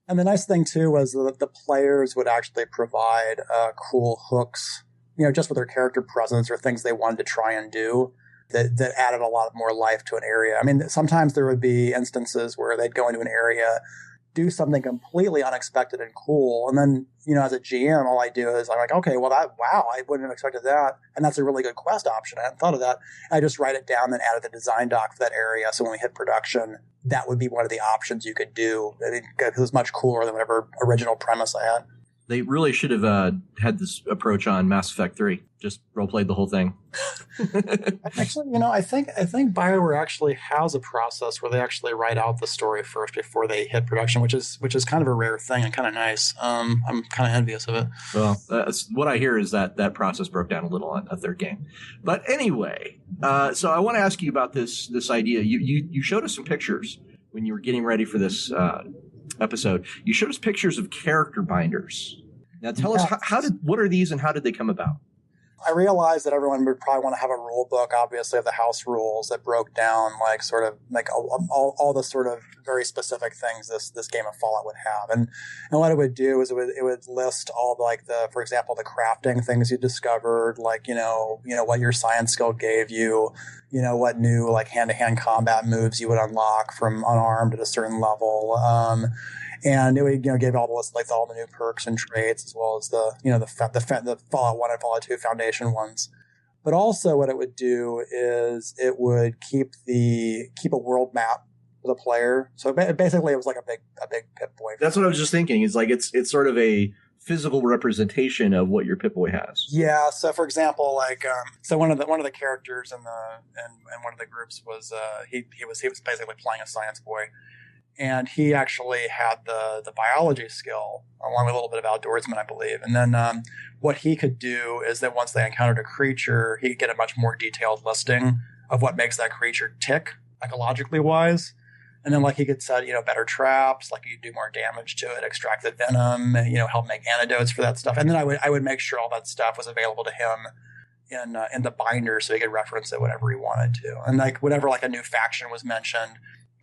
And the nice thing too was that the players would actually provide cool hooks, you know, just with their character presence or things they wanted to try and do that added a lot more life to an area. I mean, sometimes there would be instances where they'd go into an area, do something completely unexpected and cool. And then, you know, as a GM, all I do is I'm like, okay, well, I wouldn't have expected that. And that's a really good quest option. I hadn't thought of that. I just write it down, then added the design doc for that area. So when we hit production, that would be one of the options you could do. It was much cooler than whatever original premise I had. They really should have had this approach on Mass Effect 3. Just role-played the whole thing. Actually, you know, I think BioWare actually has a process where they actually write out the story first before they hit production, which is kind of a rare thing and kind of nice. I'm kind of envious of it. Well, what I hear is that process broke down a little on a third game. But anyway, so I want to ask you about this idea. You showed us some pictures when you were getting ready for this episode. You showed us pictures of character binders. Now tell us what are these and how did they come about? I realized that everyone would probably want to have a rule book, obviously, of the house rules that broke down like sort of like all the sort of very specific things this game of Fallout would have. And what it would do is it would list all like for example, the crafting things you discovered, like, you know, what your science skill gave you, you know, what new like hand-to-hand combat moves you would unlock from unarmed at a certain level. And it would, you know, give all the list, like all the new perks and traits, as well as the Fallout 1 and Fallout 2 Foundation ones. But also, what it would do is it would keep a world map for the player. So basically, it was like a big Pip-Boy. That's what I was just thinking. It's like it's sort of a physical representation of what your Pip-Boy has. Yeah. So, for example, like one of the characters in one of the groups was he was basically playing a science boy. And he actually had the biology skill, along with a little bit of outdoorsman, I believe. And then what he could do is that once they encountered a creature, he could get a much more detailed listing of what makes that creature tick, ecologically wise. And then, like, he could set, better traps, like, you do more damage to it, extract the venom, help make antidotes for that stuff. And then I would make sure all that stuff was available to him in the binder, so he could reference it whenever he wanted to. And, like, whenever, like, a new faction was mentioned,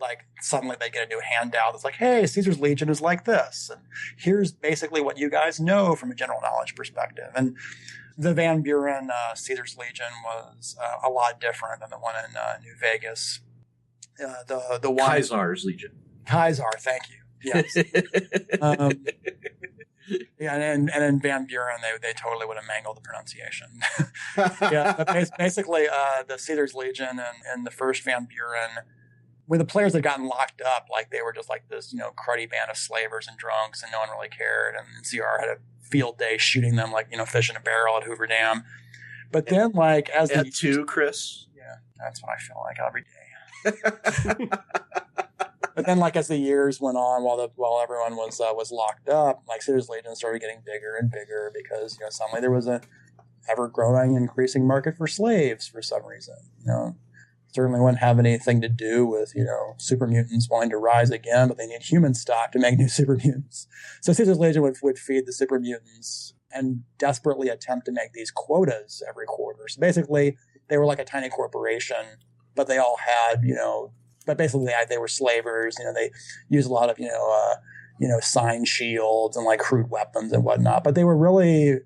like, suddenly they get a new handout that's like, hey, Caesar's Legion is like this. And here's basically what you guys know from a general knowledge perspective. And the Van Buren Caesar's Legion was a lot different than the one in New Vegas. The one Kaisar's Legion. Kaisar, thank you. Yes. Yeah, and in Van Buren, they totally would have mangled the pronunciation. Yeah, but basically, the Caesar's Legion and the first Van Buren, when the players had gotten locked up, like, they were just like this, cruddy band of slavers and drunks, and no one really cared. And CR had a field day shooting them like, fish in a barrel at Hoover Dam. But then, like, as at two, Chris. Yeah, that's what I feel like every day. But then, like, as the years went on, while everyone was locked up, like, Caesar's Legion started getting bigger and bigger because suddenly there was a ever growing, increasing market for slaves for some reason. Certainly wouldn't have anything to do with super mutants wanting to rise again, but they need human stock to make new super mutants. So Caesar's Legion would feed the super mutants and desperately attempt to make these quotas every quarter. So basically, they were like a tiny corporation. But they all had, but basically they were slavers. They used a lot of, sign shields and like crude weapons and whatnot. But they were really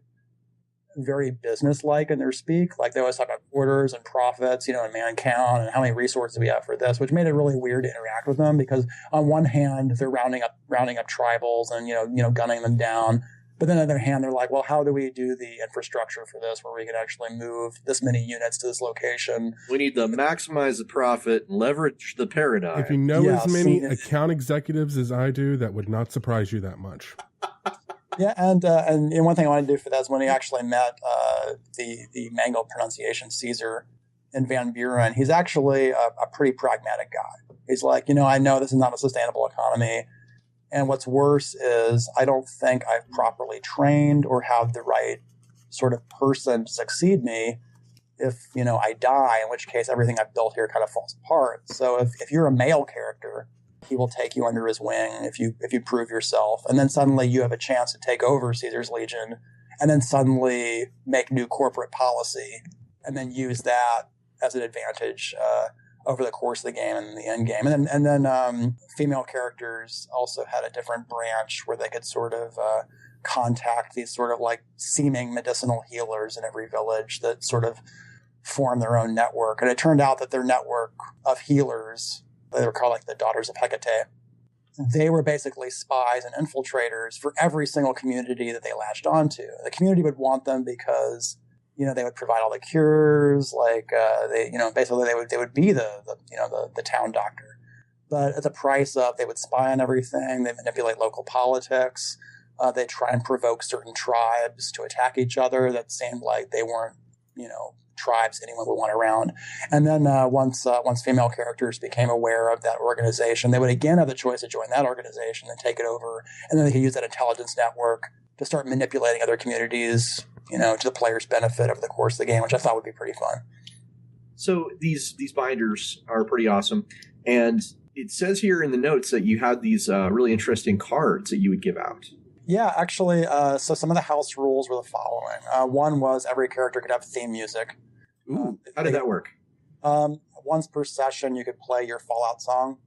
very business-like in their speak. Like, they always talk about orders and profits, and man count and how many resources we have for this, which made it really weird to interact with them because on one hand they're rounding up tribals and gunning them down. But then on the other hand, they're like, well, how do we do the infrastructure for this where we can actually move this many units to this location? We need to maximize the profit and leverage the paradigm. If you know as many account executives as I do, that would not surprise you that much. Yeah, and one thing I wanted to do for that is when he actually met the mangled pronunciation Caesar in Van Buren, he's actually a pretty pragmatic guy. He's like, I know this is not a sustainable economy. And what's worse is I don't think I've properly trained or have the right sort of person to succeed me if, I die, in which case everything I've built here kind of falls apart. So if you're a male character, he will take you under his wing if you prove yourself. And then suddenly you have a chance to take over Caesar's Legion and then suddenly make new corporate policy and then use that as an advantage over the course of the game and the end game. And then female characters also had a different branch where they could sort of contact these sort of like seeming medicinal healers in every village that sort of form their own network. And it turned out that their network of healers, they were called like the Daughters of Hecate, they were basically spies and infiltrators for every single community that they latched onto. The community would want them because they would provide all the cures, like basically they would be the town doctor. But at the price of, they would spy on everything, they manipulate local politics, they try and provoke certain tribes to attack each other that seemed like they weren't, tribes anyone would want around. And then once female characters became aware of that organization, they would again have the choice to join that organization and take it over, and then they could use that intelligence network to start manipulating other communities, to the player's benefit over the course of the game, which I thought would be pretty fun. So these binders are pretty awesome. And it says here in the notes that you had these really interesting cards that you would give out. Yeah, actually, so some of the house rules were the following. One was every character could have theme music. Ooh, how did that work? Once per session, you could play your Fallout song.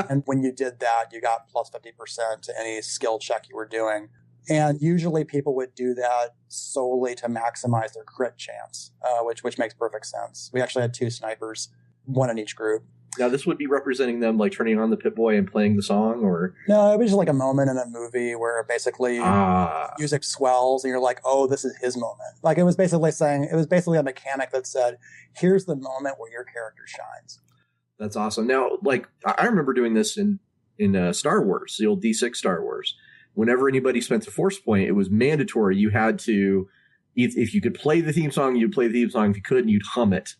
And when you did that, you got plus 50% to any skill check you were doing. And usually people would do that solely to maximize their crit chance, which makes perfect sense. We actually had 2 snipers, one in each group. Now, this would be representing them like turning on the Pip-Boy and playing the song, or? No, it was just like a moment in a movie where basically music swells and you're like, oh, this is his moment. Like, it was basically a mechanic that said, here's the moment where your character shines. That's awesome. Now, like, I remember doing this in Star Wars, the old D6 Star Wars. Whenever anybody spent a force point, it was mandatory. You had to, if you could play the theme song, you'd play the theme song. If you couldn't, you'd hum it.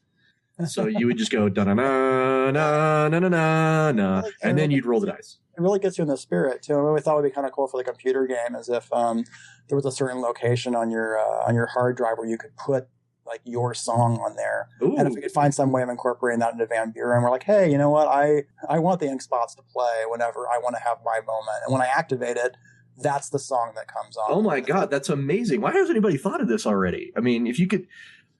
So you would just go da na na na na na na, and then you'd roll the dice. It really gets you in the spirit too. I thought it would be kind of cool for the computer game, as if there was a certain location on your hard drive where you could put like your song on there. Ooh. And if we could find some way of incorporating that into Van Buren, we're like, hey, you know what? I want the ink spots to play whenever I want to have my moment, and when I activate it, that's the song that comes on. Oh my God, that's amazing! Why hasn't anybody thought of this already? I mean, if you could.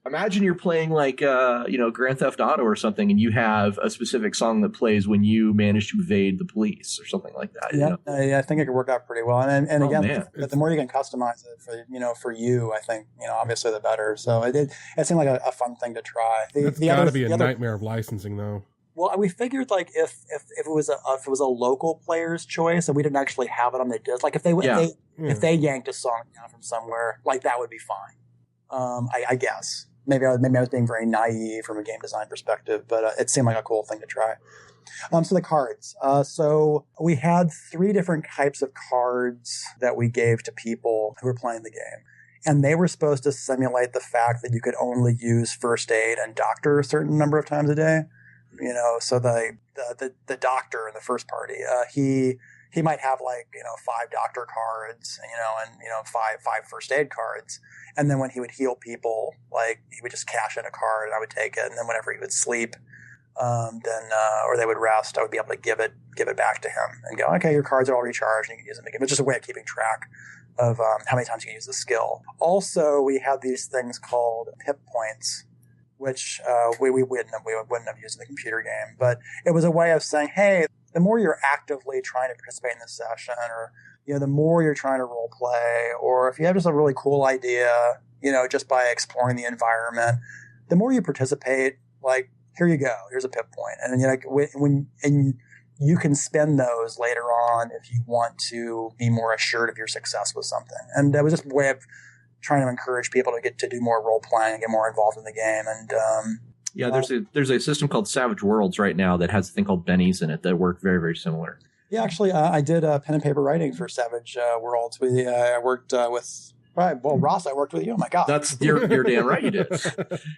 Imagine you're playing like, Grand Theft Auto or something, and you have a specific song that plays when you manage to evade the police or something like that. Yeah, yeah, I think it could work out pretty well. And again, the more you can customize it for you, I think, obviously the better. So it seemed like a fun thing to try. It's got to be a nightmare of licensing, though. Well, we figured like if it was a local player's choice and we didn't actually have it on the disc, like if they yanked a song down from somewhere, like that would be fine. I guess. Maybe I was being very naive from a game design perspective, but it seemed like a cool thing to try. So the cards. So we had 3 different types of cards that we gave to people who were playing the game. And they were supposed to simulate the fact that you could only use first aid and doctor a certain number of times a day. So the doctor in the first party, he might have 5 doctor cards, and 5 first aid cards. And then when he would heal people, he would just cash in a card and I would take it. And then whenever he would sleep, or they would rest, I would be able to give it back to him and go, okay, your cards are all recharged and you can use them again. It's just a way of keeping track of how many times you can use the skill. Also, we had these things called hit points, which we wouldn't have used in the computer game. But it was a way of saying, hey, the more you're actively trying to participate in the session, or the more you're trying to role play, or if you have just a really cool idea, just by exploring the environment, the more you participate, here you go, here's a pip point, and you can spend those later on if you want to be more assured of your success with something. And that was just a way of trying to encourage people to get to do more role playing and get more involved in the game. And there's a system called Savage Worlds right now that has a thing called bennies in it that work very, very similar. Yeah, actually, I did pen and paper writing for Savage Worlds. I worked with Ross. I worked with you. Oh my God, you're damn right you did.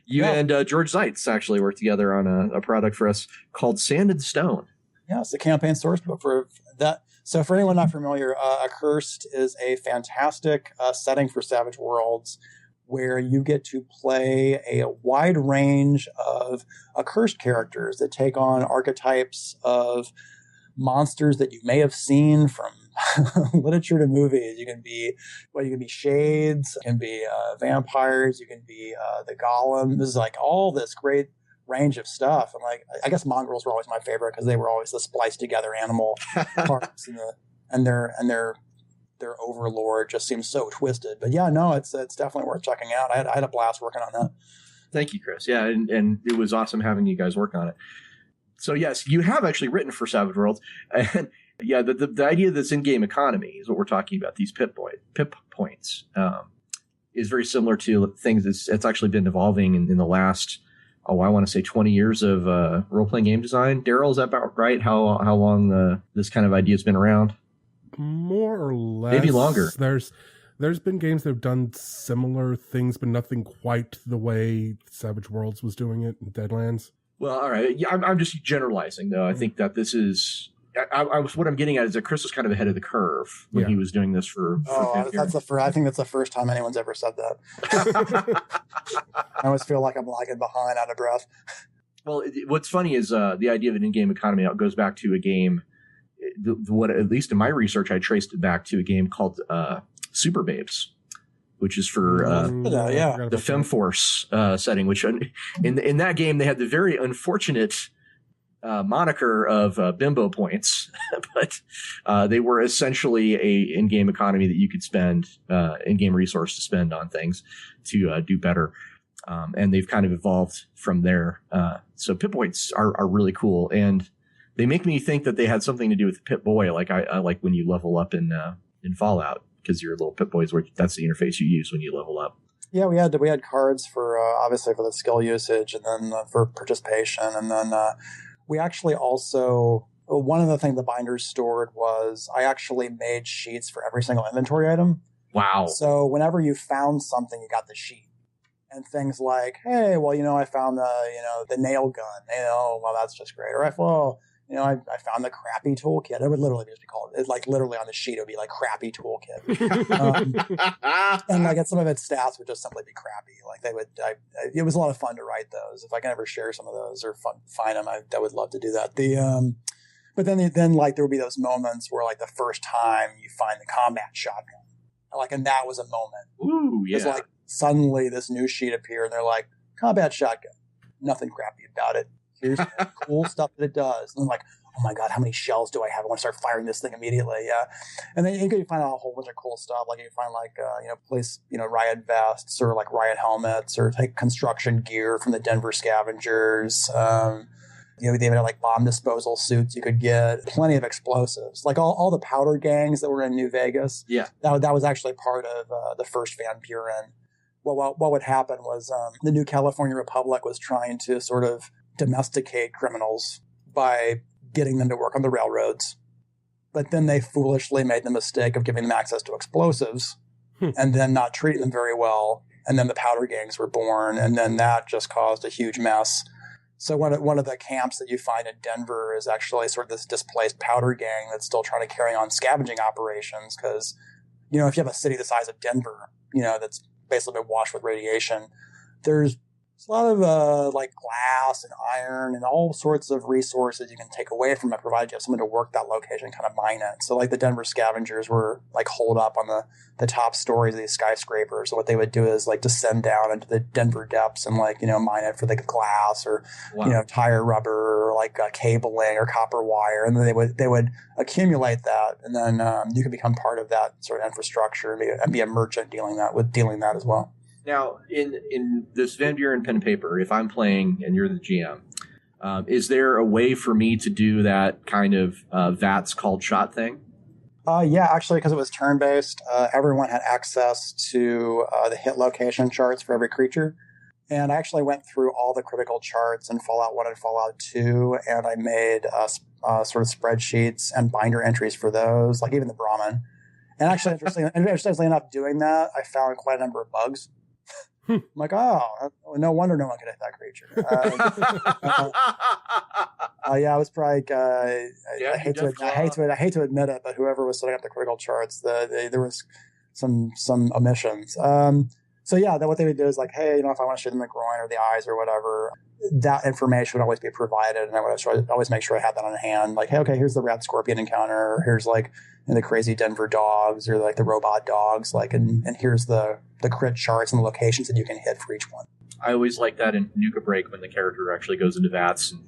You and George Zeitz actually worked together on a product for us called Sand and Stone. Yeah, it's the campaign source book for that. So for anyone not familiar, Accursed is a fantastic setting for Savage Worlds, where you get to play a wide range of accursed characters that take on archetypes of monsters that you may have seen from literature to movies. You can be shades, you can be vampires, you can be the golem. This is all this great range of stuff. And I guess mongrels were always my favorite because they were always the spliced together animal parts, and their overlord just seems so twisted. But yeah, no, it's definitely worth checking out. I had a blast working on that. Thank you, Chris. Yeah, and it was awesome having you guys work on it. So yes, you have actually written for Savage Worlds, and yeah, the idea that's in-game economy is what we're talking about. These pip points is very similar to things that's actually been evolving in the last, I want to say 20 years of role-playing game design. Daryl, is that about right? How long this kind of idea has been around? More or less. Maybe longer. There's been games that have done similar things, but nothing quite the way Savage Worlds was doing it in Deadlands. Well, all right. Yeah, I'm just generalizing, though. I think that this is... what I'm getting at is that Chris was kind of ahead of the curve when he was doing this for I think that's the first time anyone's ever said that. I always feel like I'm lagging behind, out of breath. Well, what's funny is the idea of an in-game economy goes back to a game. What, at least in my research, I traced it back to a game called Super Babes, which is for the FemForce setting. Which in that game they had the very unfortunate moniker of bimbo points, but they were essentially a in-game economy that you could spend in-game resource to spend on things to do better. And they've kind of evolved from there. So pip points are really cool, and they make me think that they had something to do with Pip Boy, like I like when you level up in Fallout, because your little Pip Boys, that's the interface you use when you level up. Yeah, we had cards for obviously for the skill usage, and then for participation, and then we actually also, one of the things the binders stored was I actually made sheets for every single inventory item. Wow! So whenever you found something, you got the sheet. And things like, hey, well, I found the nail gun. Well, that's just great. Or I found the crappy toolkit. It would literally just be called, like literally on the sheet, it would be like crappy toolkit. And like some of its stats would just simply be crappy. Like it was a lot of fun to write those. If I can ever share some of those or find them, I would love to do that. But then like there would be those moments where like the first time you find the combat shotgun, like, and that was a moment. Ooh, yeah. It's like suddenly this new sheet appeared and they're like, combat shotgun. Nothing crappy about it. Here's the cool stuff that it does. And I'm like, oh my God, how many shells do I have? I want to start firing this thing immediately. Yeah. And then you can find out a whole bunch of cool stuff. Like you find like, police, riot vests or like riot helmets or like construction gear from the Denver scavengers. They even had like bomb disposal suits you could get, plenty of explosives, like all the powder gangs that were in New Vegas. Yeah. That was actually part of the first Van Buren. Well, what would happen was the New California Republic was trying to sort of domesticate criminals by getting them to work on the railroads. But then they foolishly made the mistake of giving them access to explosives and then not treating them very well. And then the powder gangs were born. And then that just caused a huge mess. So one of the camps that you find in Denver is actually sort of this displaced powder gang that's still trying to carry on scavenging operations. Because, if you have a city the size of Denver, that's basically been washed with radiation, there's a lot of like glass and iron and all sorts of resources you can take away from it, provided you have someone to work that location and kind of mine it. So like the Denver scavengers were like holed up on the top stories of these skyscrapers. So what they would do is like descend down into the Denver depths and like, mine it for the glass or, tire rubber or like cabling or copper wire. And then they would accumulate that. And then you could become part of that sort of infrastructure and be a merchant dealing that as well. Now, in this Van Buren pen and paper, if I'm playing and you're the GM, is there a way for me to do that kind of VATS called shot thing? Yeah, actually, because it was turn-based, everyone had access to the hit location charts for every creature. And I actually went through all the critical charts in Fallout 1 and Fallout 2, and I made sort of spreadsheets and binder entries for those, like even the Brahmin. And actually, interestingly enough, doing that, I found quite a number of bugs. I'm like, no wonder no one could hit that creature. Yeah, it was probably. I hate to admit it, but whoever was setting up the critical charts, there was some omissions. So yeah, what they would do is like, hey, if I want to shoot them in the groin or the eyes or whatever, that information would always be provided, and I would always make sure I had that on hand. Like, hey, okay, here's the rat scorpion encounter, or here's like the crazy Denver dogs, or like the robot dogs, like, and here's the crit charts and the locations that you can hit for each one. I always like that in Nuka Break when the character actually goes into VATS and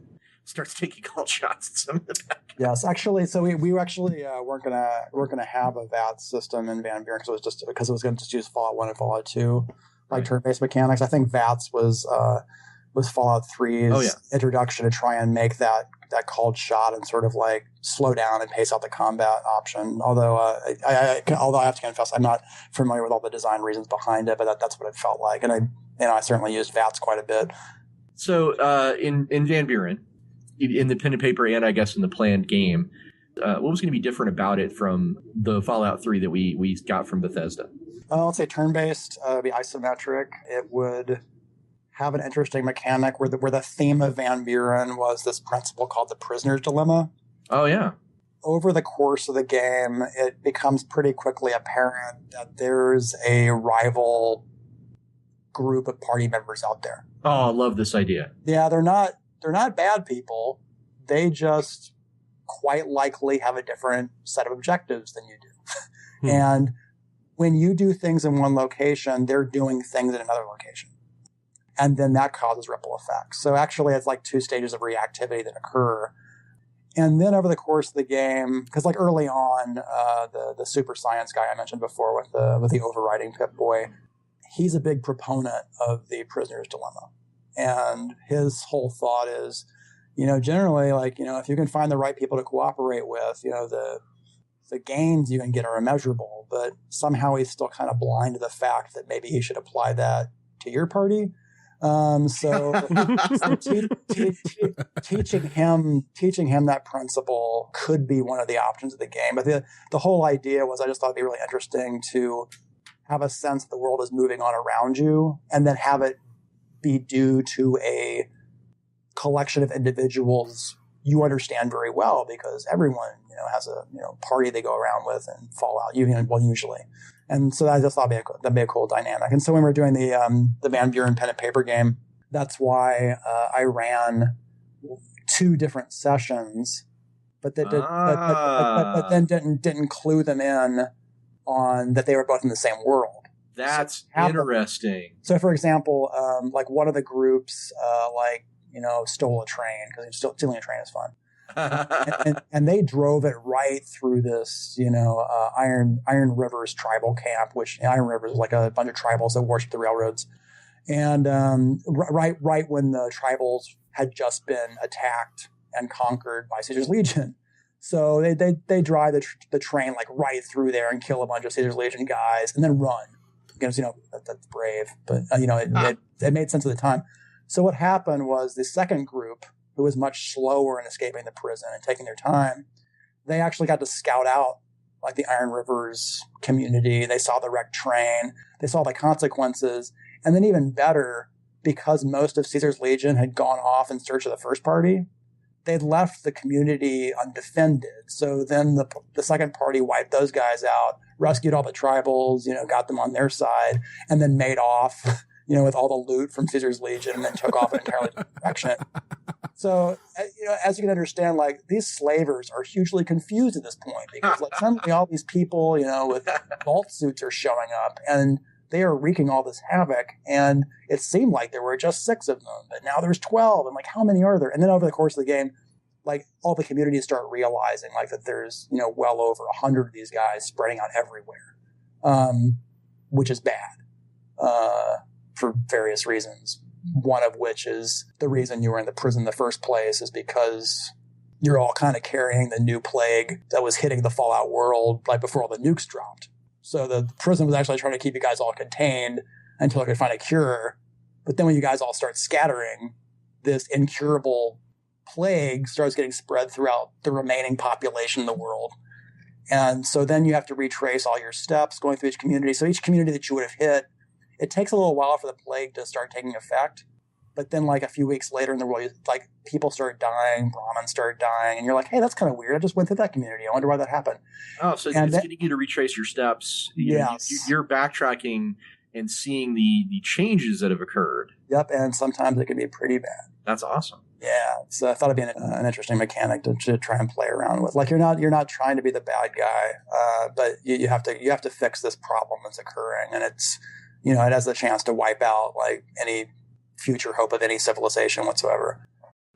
starts taking call shots at some of the back. Yes, actually, so we actually weren't gonna have a VATS system in Van Buren because it was going to just use Fallout 1 and Fallout 2 like turn-based mechanics. I think VATS was Fallout 3's introduction to try and make that called shot and sort of like slow down and pace out the combat option. Although I have to confess, I'm not familiar with all the design reasons behind it, but that's what it felt like. And I certainly used VATS quite a bit. So in Van Buren, in the pen and paper and I guess in the planned game, what was going to be different about it from the Fallout 3 that we got from Bethesda? Let's say turn-based, be isometric. It would have an interesting mechanic where the theme of Van Buren was this principle called the prisoner's dilemma. Oh, yeah. Over the course of the game, it becomes pretty quickly apparent that there's a rival group of party members out there. Oh, I love this idea. Yeah, they're not bad people. They just quite likely have a different set of objectives than you do. And when you do things in one location, they're doing things in another location. And then that causes ripple effects. So actually, it's like two stages of reactivity that occur. And then over the course of the game, because like early on, the super science guy I mentioned before with the overriding Pip-Boy, he's a big proponent of the prisoner's dilemma. And his whole thought is, generally, like, if you can find the right people to cooperate with, the gains you can get are immeasurable. But somehow he's still kind of blind to the fact that maybe he should apply that to your party. Teaching him that principle could be one of the options of the game. But the whole idea was, I just thought it'd be really interesting to have a sense that the world is moving on around you, and then have it be due to a collection of individuals you understand very well, because everyone, has a, party they go around with and Fallout, usually. And so I just thought that'd be a cool dynamic. And so when we're doing the Van Buren pen and paper game, that's why I ran 2 different sessions, but then didn't clue them in on that they were both in the same world. That's interesting. So, for example, like one of the groups, stole a train, because stealing a train is fun. and they drove it right through this, Iron River's tribal camp, which Iron River is like a bunch of tribals that worship the railroads. And right when the tribals had just been attacked and conquered by Caesar's Legion. So they drive the train like right through there and kill a bunch of Caesar's Legion guys and then run. Because, that's brave, but, it made sense at the time. So what happened was the second group, who was much slower in escaping the prison and taking their time, they actually got to scout out like the Iron River's community. They saw the wrecked train. They saw the consequences. And then even better, because most of Caesar's Legion had gone off in search of the first party, they'd left the community undefended. So then the second party wiped those guys out, rescued all the tribals, got them on their side, and then made off, with all the loot from Caesar's Legion, and then took off in an entirely different direction. So, as you can understand, like, these slavers are hugely confused at this point, because like suddenly all these people, with vault suits are showing up, and they are wreaking all this havoc. And it seemed like there were just 6 of them, but now there's 12. And like, how many are there? And then over the course of the game, like, all the communities start realizing like that there's, well over 100 of these guys spreading out everywhere, which is bad, for various reasons. One of which is the reason you were in the prison in the first place is because you're all kind of carrying the new plague that was hitting the Fallout world like before all the nukes dropped. So the prison was actually trying to keep you guys all contained until it could find a cure. But then when you guys all start scattering, this incurable plague starts getting spread throughout the remaining population in the world. And so then you have to retrace all your steps going through each community. So each community that you would have hit, it takes a little while for the plague to start taking effect. But then like a few weeks later in the world, like people start dying, Brahmins start dying, and you're like, hey, that's kind of weird. I just went through that community. I wonder why that happened. Oh, so it's getting you to retrace your steps. You're backtracking and seeing the changes that have occurred. Yep, and sometimes it can be pretty bad. That's awesome. Yeah, so I thought it'd be an interesting mechanic to try and play around with. Like you're not trying to be the bad guy, but you have to fix this problem that's occurring, and it's it has the chance to wipe out like any future hope of any civilization whatsoever.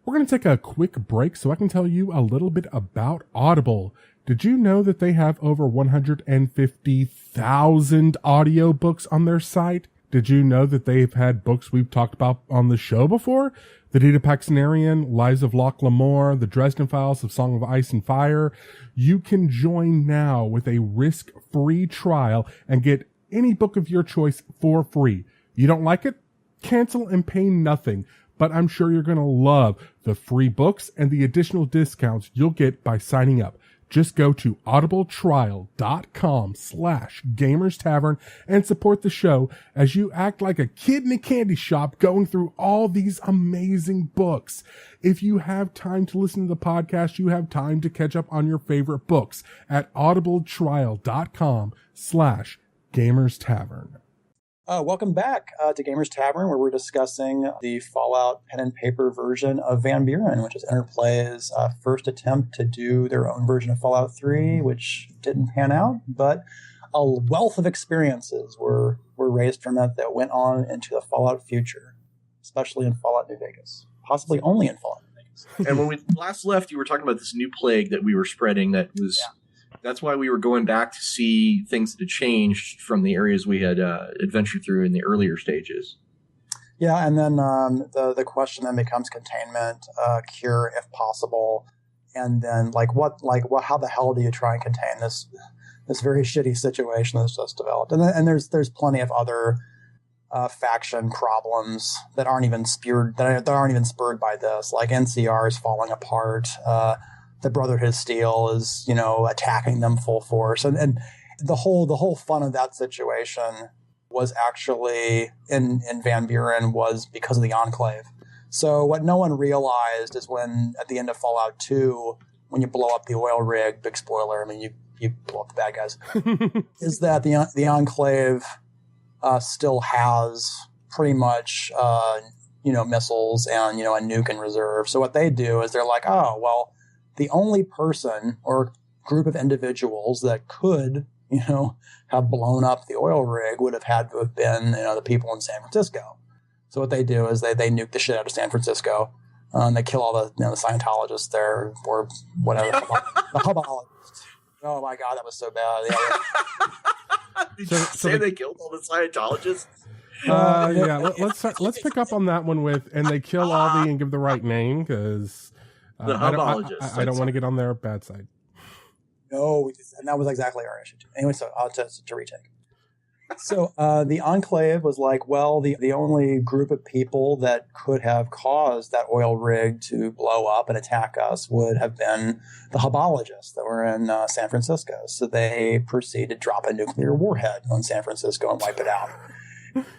We're going to take a quick break so I can tell you a little bit about Audible. Did you know that they have over 150,000 audiobooks on their site? Did you know that they've had books we've talked about on the show before? The Dita Paxnarian, Lies of Locke Lamore, The Dresden Files of Song of Ice and Fire. You can join now with a risk-free trial and get any book of your choice for free. You don't like it? Cancel and pay nothing. But I'm sure you're going to love the free books and the additional discounts you'll get by signing up. Just go to audibletrial.com/gamerstavern and support the show as you act like a kid in a candy shop going through all these amazing books. If you have time to listen to the podcast, you have time to catch up on your favorite books at audibletrial.com/gamerstavern. Welcome back to Gamers Tavern, where we're discussing the Fallout pen and paper version of Van Buren, which is Interplay's first attempt to do their own version of Fallout 3, which didn't pan out, but a wealth of experiences were raised from it that went on into the Fallout future, especially in Fallout New Vegas, possibly only in Fallout New Vegas. And when we last left, you were talking about this new plague that we were spreading that was... Yeah. That's why we were going back to see things that had changed from the areas we had adventured through in the earlier stages. Yeah, and then the question then becomes containment, cure if possible, and then how the hell do you try and contain this very shitty situation that's just developed? And there's plenty of other faction problems that aren't even spurred by this, like NCRs falling apart. The Brotherhood of Steel is, attacking them full force. And the whole fun of that situation was actually in Van Buren was because of the Enclave. So what no one realized is when at the end of Fallout 2, when you blow up the oil rig, big spoiler, I mean you blow up the bad guys, is that the Enclave still has pretty much missiles and a nuke in reserve. So what they do is they're like, oh well, the only person or group of individuals that could have blown up the oil rig would have had to have been the people in San Francisco. So what they do is they nuke the shit out of San Francisco. And they kill all the the Scientologists there or whatever the hubologists. Oh my god, that was so bad. Yeah. Did you say they killed all the Scientologists? Let's pick up on that one and they kill all and give the right name because the hubologists. I don't want to get on their bad side. No, and that was exactly our issue. Anyway, so I'll just to retake. So the Enclave was like, well, the only group of people that could have caused that oil rig to blow up and attack us would have been the hubologists that were in San Francisco. So they proceed to drop a nuclear warhead on San Francisco and wipe it out.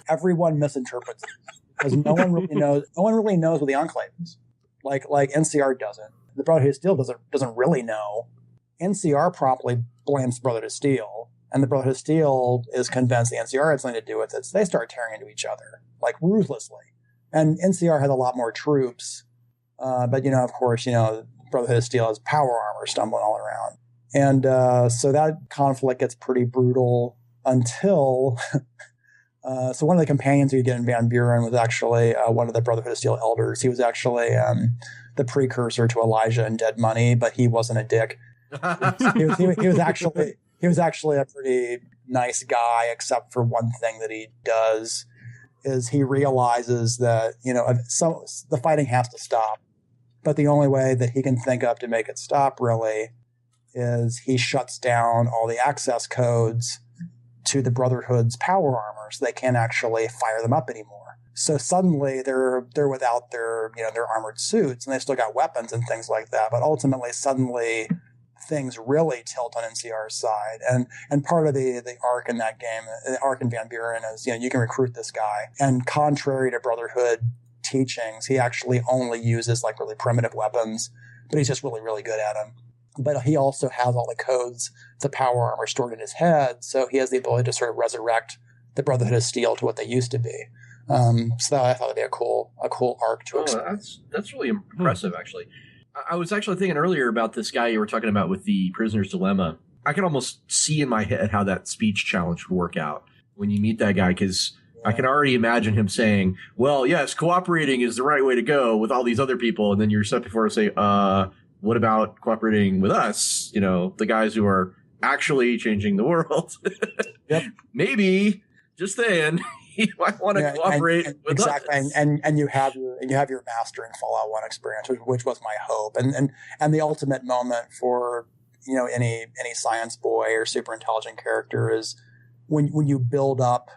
Everyone misinterprets it because no one really knows. No one really knows what the Enclave is. Like NCR doesn't. The Brotherhood of Steel doesn't really know. NCR promptly blames Brotherhood of Steel. And the Brotherhood of Steel is convinced the NCR had something to do with it. So they start tearing into each other, like ruthlessly. And NCR has a lot more troops. But, of course, Brotherhood of Steel has power armor stumbling all around. And so that conflict gets pretty brutal until... so one of the companions you get in Van Buren was actually one of the Brotherhood of Steel elders. He was actually the precursor to Elijah in Dead Money, but he wasn't a dick. He was actually a pretty nice guy, except for one thing that he does is he realizes that, the fighting has to stop. But the only way that he can think of to make it stop really is he shuts down all the access codes to the Brotherhood's power armor so they can't actually fire them up anymore. So suddenly they're without their armored suits and they still got weapons and things like that. But ultimately, suddenly things really tilt on NCR's side. And part of the arc in that game, the arc in Van Buren is, you can recruit this guy. And contrary to Brotherhood teachings, he actually only uses like really primitive weapons, but he's just really, really good at them. But he also has all the codes to power armor stored in his head, so he has the ability to sort of resurrect the Brotherhood of Steel to what they used to be. So I thought it'd be a cool arc to explore. That's really impressive, actually. I was actually thinking earlier about this guy you were talking about with the prisoner's dilemma. I can almost see in my head how that speech challenge would work out when you meet that guy, because I can already imagine him saying, well, yes, cooperating is the right way to go with all these other people. And then you're set before to say, what about cooperating with us? The guys who are actually changing the world. Yep. Maybe, just saying, you might want to cooperate with exactly. us. And you have your master in Fallout 1 experience, which was my hope. And the ultimate moment for any science boy or super intelligent character is when you build up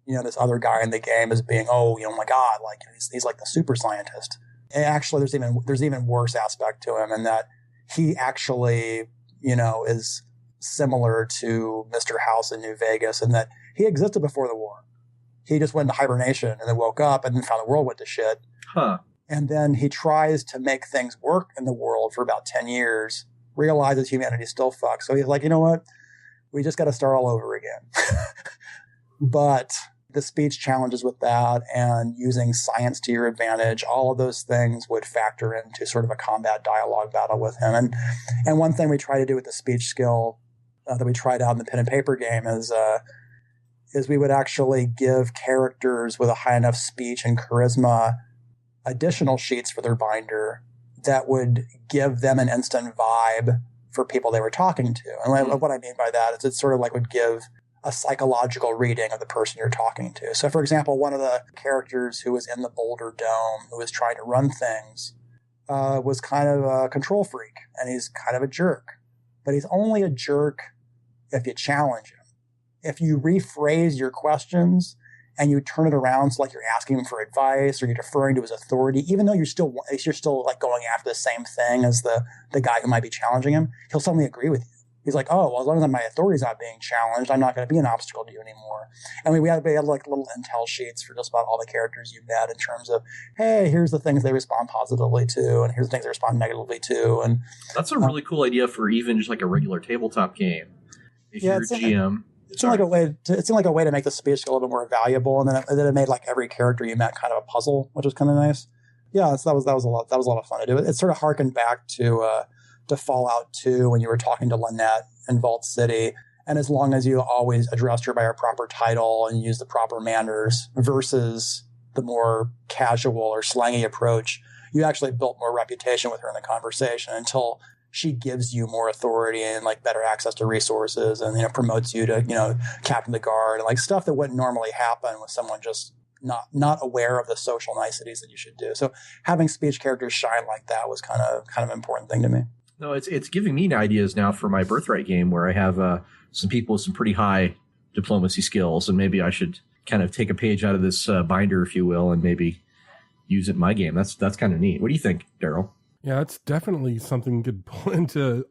this other guy in the game as being oh my god, like he's like the super scientist. And actually, there's even worse aspect to him in that he actually is similar to Mr. House in New Vegas in that he existed before the war. He just went into hibernation and then woke up and then found the world went to shit. Huh. And then he tries to make things work in the world for about 10 years, realizes humanity still fucks. So he's like, you know what? We just got to start all over again. But the speech challenges with that and using science to your advantage, all of those things would factor into sort of a combat dialogue battle with him. And one thing we try to do with the speech skill that we tried out in the pen and paper game is we would actually give characters with a high enough speech and charisma additional sheets for their binder that would give them an instant vibe for people they were talking to. And what I mean by that is it's sort of like would give a psychological reading of the person you're talking to. So, for example, one of the characters who was in the Boulder Dome, who was trying to run things, was kind of a control freak, and he's kind of a jerk. But he's only a jerk if you challenge him. If you rephrase your questions and you turn it around so like you're asking him for advice or you're deferring to his authority, even though you're still like going after the same thing as the guy who might be challenging him, he'll suddenly agree with you. He's like, oh, well, as long as my authority's not being challenged, I'm not going to be an obstacle to you anymore. And we had like little intel sheets for just about all the characters you met in terms of, hey, here's the things they respond positively to, and here's the things they respond negatively to. And that's a really cool idea for even just like a regular tabletop game. If you're a GM. It seemed like a way to make the speech a little bit more valuable, and then it made like every character you met kind of a puzzle, which was kind of nice. Yeah, so that was a lot of fun to do. It sort of harkened back to Fallout 2 when you were talking to Lynette in Vault City, and as long as you always addressed her by her proper title and used the proper manners versus the more casual or slangy approach, you actually built more reputation with her in the conversation until she gives you more authority and like better access to resources, and promotes you to captain the guard, and like stuff that wouldn't normally happen with someone just not aware of the social niceties that you should do. So having speech characters shine like that was kind of an important thing to me. No, it's giving me ideas now for my Birthright game where I have some people with some pretty high diplomacy skills, and maybe I should kind of take a page out of this binder, if you will, and maybe use it in my game. That's kind of neat. What do you think, Daryl? Yeah, that's definitely something you could pull into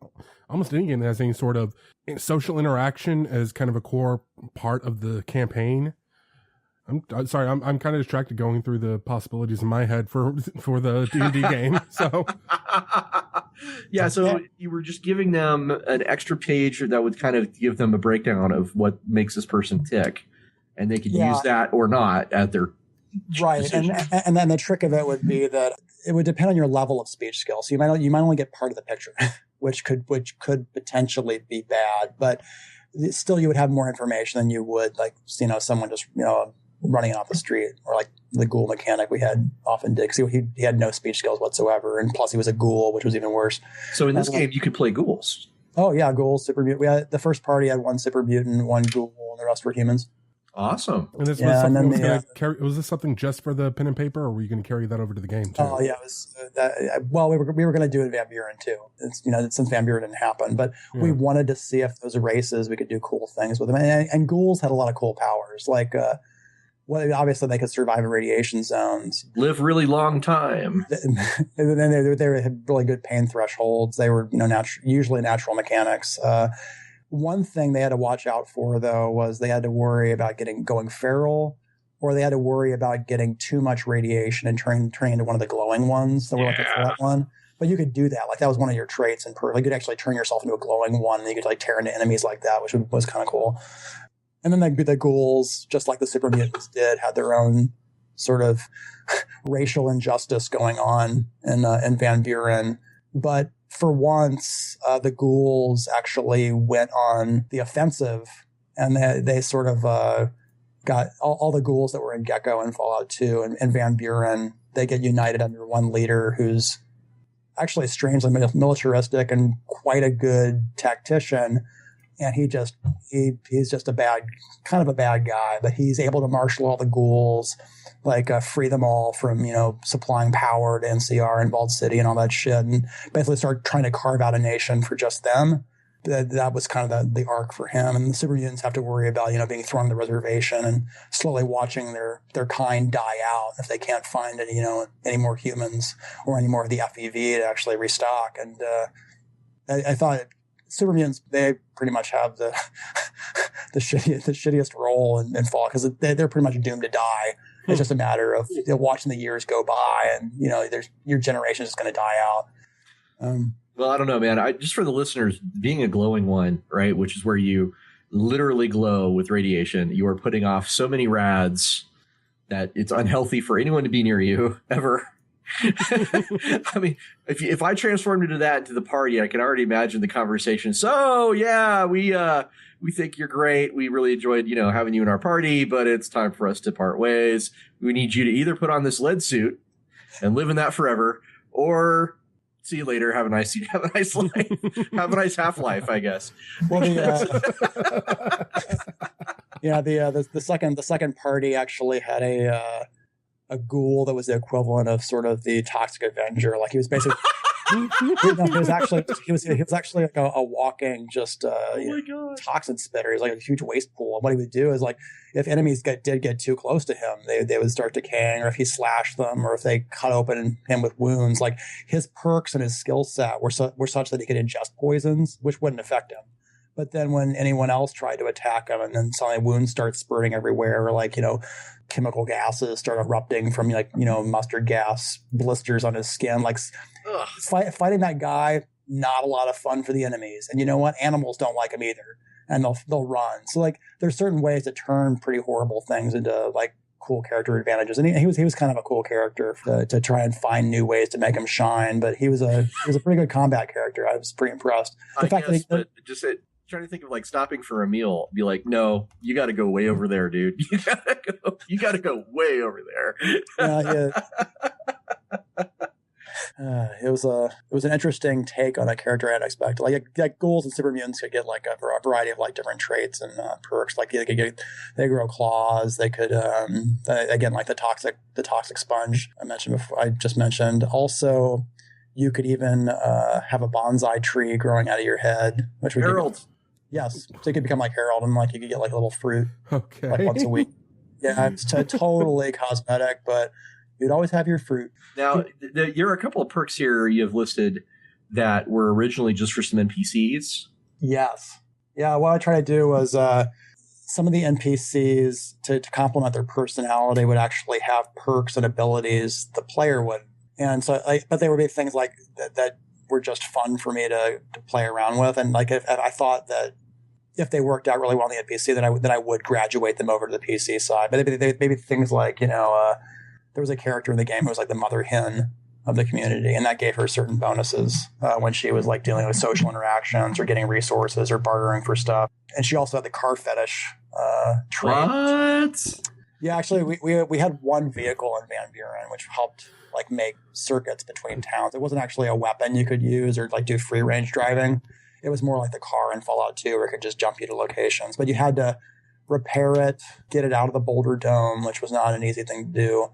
almost any game that has any sort of social interaction as kind of a core part of the campaign. I'm sorry, I'm kind of distracted going through the possibilities in my head for the D&D game. So yeah, so you were just giving them an extra page that would kind of give them a breakdown of what makes this person tick, and they could use that or not at their right. And then the trick of it would be that it would depend on your level of speech skill. So you might only get part of the picture, which could potentially be bad, but still you would have more information than you would like someone just running off the street, or like the ghoul mechanic we had often did, because he had no speech skills whatsoever, and plus he was a ghoul, which was even worse. So in this game, you could play ghouls. Oh yeah, ghouls, super mutant. We had the first party had one super mutant, one ghoul, and the rest were humans. Awesome. And this was something was this something just for the pen and paper, or were you going to carry that over to the game too? Oh yeah, it was. We were going to do it in Van Buren too. It's, since Van Buren didn't happen, but we wanted to see if those races we could do cool things with them, and ghouls had a lot of cool powers, like. Well, obviously they could survive in radiation zones. Live really long time. And then they had really good pain thresholds. They were, usually natural mechanics. One thing they had to watch out for, though, was they had to worry about going feral, or they had to worry about getting too much radiation and turning into one of the glowing ones that were like a threat one. But you could do that. Like that was one of your traits, and you could actually turn yourself into a glowing one, and you could like tear into enemies like that, which was kind of cool. And then the ghouls, just like the super mutants did, had their own sort of racial injustice going on in Van Buren. But for once, the ghouls actually went on the offensive, and they sort of got all the ghouls that were in Gecko and Fallout 2 and Van Buren. They get united under one leader who's actually strangely militaristic and quite a good tactician. And he's just a bad guy, but he's able to marshal all the ghouls, like free them all from, supplying power to NCR and Vault City and all that shit, and basically start trying to carve out a nation for just them. That was kind of the arc for him. And the super mutants have to worry about, being thrown on the reservation and slowly watching their kind die out if they can't find any more humans or any more of the FEV to actually restock. And I thought super mutants, they pretty much have the shittiest role in Fallout, because they're pretty much doomed to die. It's just a matter of watching the years go by, and your generation is going to die out. Well, I don't know, man. Just for the listeners, being a glowing one, right, which is where you literally glow with radiation, you are putting off so many rads that it's unhealthy for anyone to be near you ever. I mean, if I transformed into the party, I can already imagine the conversation. So yeah, we think you're great. We really enjoyed, having you in our party, but it's time for us to part ways. We need you to either put on this lead suit and live in that forever, or see you later. Have a nice life. Have a nice half-life, I guess. Well, the second party actually had a ghoul that was the equivalent of sort of the Toxic Avenger. Like he was basically, he was actually like a walking toxin spitter. He was like a huge waste pool. And what he would do is, like, if enemies did get too close to him, they would start decaying, or if he slashed them, or if they cut open him with wounds, like his perks and his skill set were such that he could ingest poisons, which wouldn't affect him. But then when anyone else tried to attack him, and then suddenly wounds start spurting everywhere, or like, chemical gases start erupting from mustard gas blisters on his skin. Like fighting that guy, not a lot of fun for the enemies. And you know what? Animals don't like him either, and they'll run. So like there's certain ways to turn pretty horrible things into like cool character advantages. And he was kind of a cool character to try and find new ways to make him shine. But he was a pretty good combat character. I was pretty impressed. Trying to think of like stopping for a meal, be like, no, you got to go way over there, dude. You got to go way over there. It was an interesting take on a character I had expected. Like ghouls and super mutants could get like a variety of like different traits and perks. Like they grow claws. They could again, like the toxic sponge I just mentioned. Also, you could even have a bonsai tree growing out of your head, which would Harold. Yes, so you could become like Harold, and like you could get like a little fruit, okay, like once a week. Yeah, it's totally cosmetic, but you'd always have your fruit. Now, there are a couple of perks here you have listed that were originally just for some NPCs. Yes, yeah. What I try to do was some of the NPCs to complement their personality would actually have perks and abilities the player would, and so but they would be things like that were just fun for me to play around with. And like, if I thought that if they worked out really well in the NPC, then I would graduate them over to the PC side. But maybe things like, there was a character in the game who was like the mother hen of the community, and that gave her certain bonuses when she was like dealing with social interactions or getting resources or bartering for stuff. And she also had the car fetish trait. What? Yeah, actually, we had one vehicle in Van Buren, which helped like make circuits between towns. It wasn't actually a weapon you could use or like do free range driving. It was more like the car in Fallout 2 where it could just jump you to locations. But you had to repair it, get it out of the Boulder Dome, which was not an easy thing to do.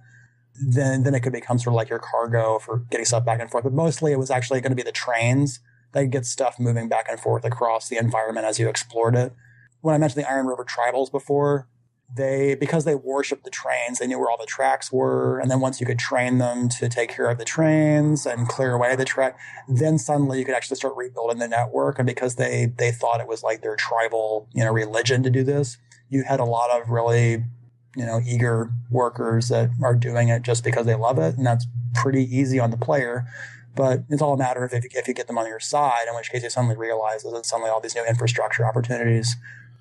Then it could become sort of like your cargo for getting stuff back and forth. But mostly it was actually going to be the trains that could get stuff moving back and forth across the environment as you explored it. When I mentioned the Iron River Tribals before, because they worshipped the trains, they knew where all the tracks were, and then once you could train them to take care of the trains and clear away the track, then suddenly you could actually start rebuilding the network. And because they thought it was like their tribal religion to do this, you had a lot of really eager workers that are doing it just because they love it, and that's pretty easy on the player. But it's all a matter of if you get them on your side, in which case you suddenly realize that suddenly all these new infrastructure opportunities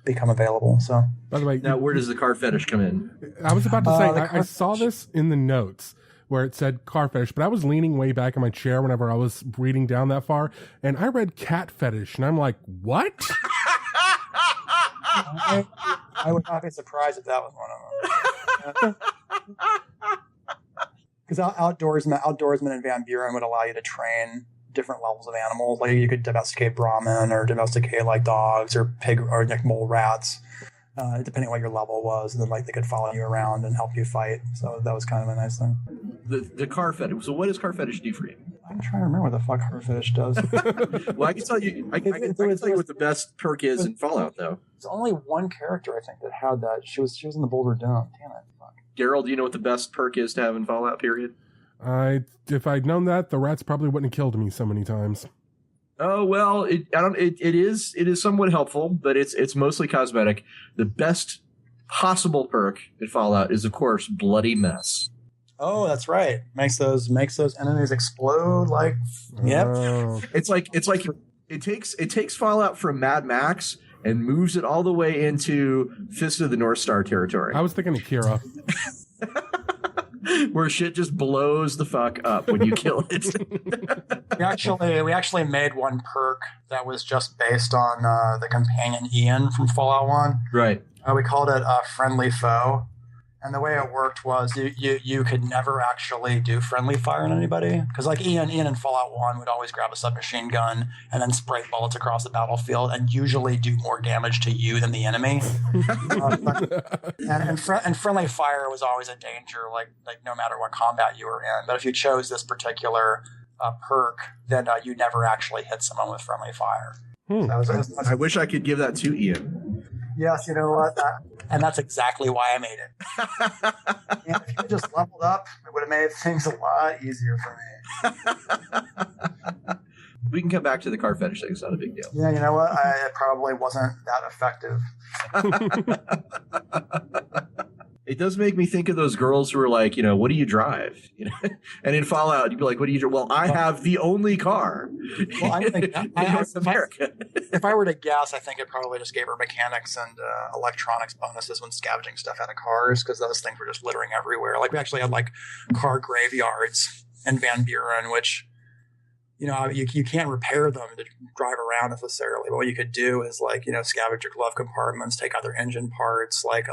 become available. So, by the way, now where does the car fetish come in? I was about to say I saw this in the notes where it said car fetish, but I was leaning way back in my chair whenever I was reading down that far, and I read cat fetish, and I'm like, what? I would not be surprised if that was one of them. Because outdoorsmen in Van Buren would allow you to train different levels of animals. Like you could domesticate Brahmin or domesticate like dogs or pig or like mole rats, depending on what your level was. And then like they could follow you around and help you fight. So that was kind of a nice thing. The car fetish. So what does car fetish do for you? I'm trying to remember what the fuck car fetish does. Well, I can tell you. I can tell you what the best perk is in Fallout, though. There's only one character I think that had that. She was in the Boulder Dome. Damn it! Fuck. Gerald, do you know what the best perk is to have in Fallout? Period. If I'd known that, the rats probably wouldn't have killed me so many times. Oh well, it is somewhat helpful, but it's mostly cosmetic. The best possible perk in Fallout is, of course, Bloody Mess. Oh, that's right. Makes those enemies explode like. Yep. Oh. It's like it takes Fallout from Mad Max and moves it all the way into Fist of the North Star territory. I was thinking of Kira. Where shit just blows the fuck up when you kill it. We actually made one perk that was just based on the companion Ian from Fallout 1. Right. We called it Friendly Foe. And the way it worked was you could never actually do friendly fire on anybody. Because like Ian in Fallout 1 would always grab a submachine gun and then spray bullets across the battlefield and usually do more damage to you than the enemy. And friendly fire was always a danger, like no matter what combat you were in. But if you chose this particular perk, then you never actually hit someone with friendly fire. I wish I could give that to Ian. Yes, you know what? And that's exactly why I made it. And if you just leveled up, it would have made things a lot easier for me. We can come back to the car fetish thing. It's not a big deal. Yeah, you know what? I probably wasn't that effective. It does make me think of those girls who are like, what do you drive? And in Fallout, you'd be like, what do you drive? Well, I have the only car Well, I think in North America. If I were to guess, I think it probably just gave her mechanics and electronics bonuses when scavenging stuff out of cars, because those things were just littering everywhere. Like, we actually had like car graveyards in Van Buren, which, you can't repair them to drive around necessarily. But what you could do is like, scavenge your glove compartments, take out their engine parts. Like,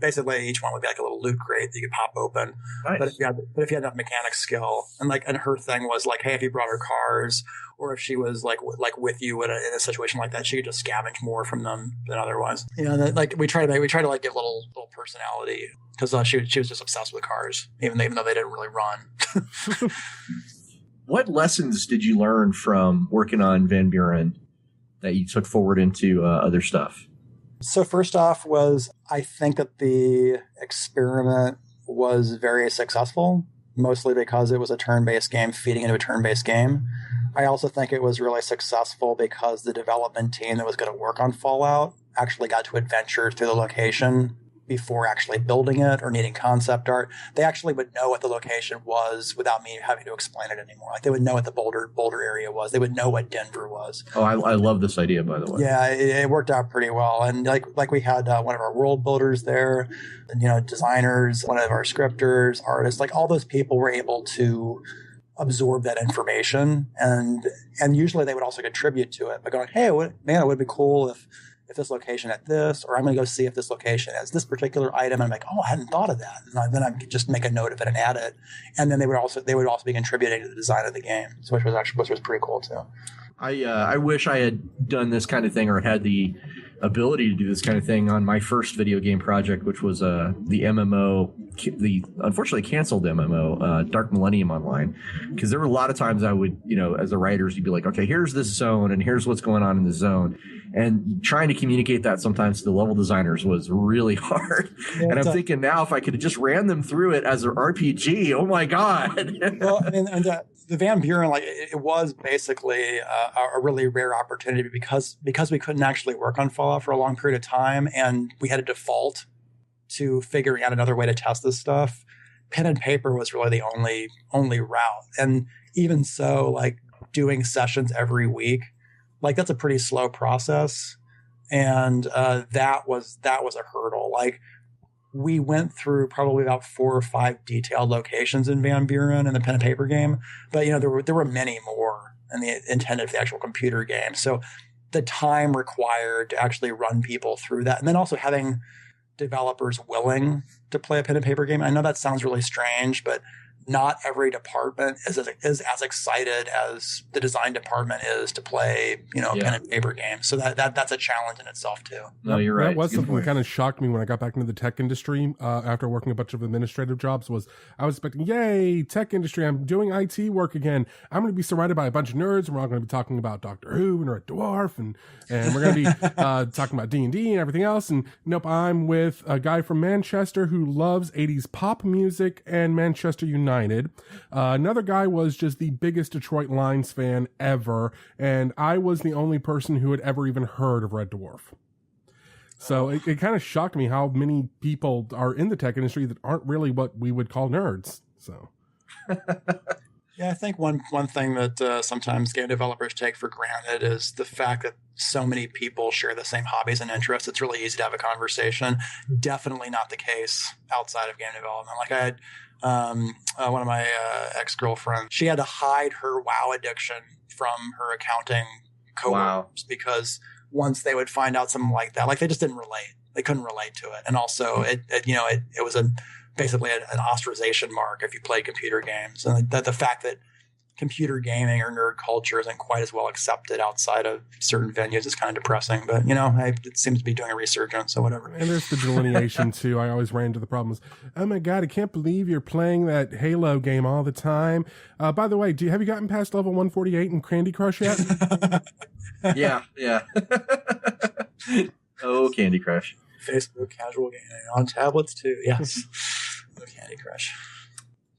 basically each one would be like a little loot crate that you could pop open. Nice. But if you had enough mechanic skill, and her thing was like, hey, if you brought her cars, or if she was like with you in a situation like that, she could just scavenge more from them than otherwise. We try to like give little personality, because she was just obsessed with cars, even though they didn't really run. What lessons did you learn from working on Van Buren that you took forward into other stuff? So first off was, I think that the experiment was very successful, mostly because it was a turn-based game feeding into a turn-based game. I also think it was really successful because the development team that was going to work on Fallout actually got to adventure through the location before actually building it or needing concept art. They actually would know what the location was without me having to explain it anymore. Like, they would know what the Boulder area was. They would know what Denver was. Oh, I love this idea, by the way. Yeah, it worked out pretty well. And like we had one of our world builders there, and, designers, one of our scripters, artists, like all those people were able to absorb that information, and usually they would also contribute to it by going, hey, it would be cool if this location had this, or I'm going to go see if this location has this particular item. And I'm like, oh, I hadn't thought of that. And then I could just make a note of it and add it. And then they would also be contributing to the design of the game, which was pretty cool too. I wish I had done this kind of thing, or had the ability to do this kind of thing on my first video game project, which was the MMO, the unfortunately canceled MMO, Dark Millennium Online. Because there were a lot of times I would, as the writers, you'd be like, okay, here's this zone and here's what's going on in the zone. And trying to communicate that sometimes to the level designers was really hard. Yeah, and I'm thinking now, if I could have just ran them through it as an RPG, oh my God. Well, I mean, the Van Buren, it was basically a really rare opportunity because we couldn't actually work on Fallout for a long period of time, and we had to default to figuring out another way to test this stuff. Pen and paper was really the only route. And even so, doing sessions every week, that's a pretty slow process. And that was a hurdle. We went through probably about 4 or 5 detailed locations in Van Buren in the pen and paper game, but there were many more intended for the actual computer game. So the time required to actually run people through that, and then also having developers willing to play a pen and paper game. I know that sounds really strange, but not every department is as excited as the design department is to play, pen and paper games. So that's a challenge in itself too. No, you're right. That was something that kind of shocked me when I got back into the tech industry after working a bunch of administrative jobs. Was I was expecting, yay, tech industry, I'm doing IT work again. I'm going to be surrounded by a bunch of nerds, and we're all going to be talking about Doctor Who and Red Dwarf, and we're going to be talking about D&D and everything else. And nope, I'm with a guy from Manchester who loves 80s pop music and Manchester United. Another guy was just the biggest Detroit Lions fan ever, and I was the only person who had ever even heard of Red Dwarf. So it kind of shocked me how many people are in the tech industry that aren't really what we would call nerds. So yeah, I think one thing that sometimes game developers take for granted is the fact that so many people share the same hobbies and interests. It's really easy to have a conversation. Definitely not the case outside of game development. I had one of my ex-girlfriends, she had to hide her WoW addiction from her accounting coworkers because once they would find out something like that, they just didn't relate. They couldn't relate to it. And also it was basically an ostracization mark if you played computer games. And the fact that computer gaming or nerd culture isn't quite as well accepted outside of certain venues is kind of depressing. But, it seems to be doing a resurgence, so whatever. And there's the delineation, too. I always ran into the problems. Oh, my God, I can't believe you're playing that Halo game all the time. By the way, have you gotten past level 148 in Candy Crush yet? Yeah. Oh, Candy Crush. Facebook casual gaming on tablets, too. Yes. Oh, Candy Crush.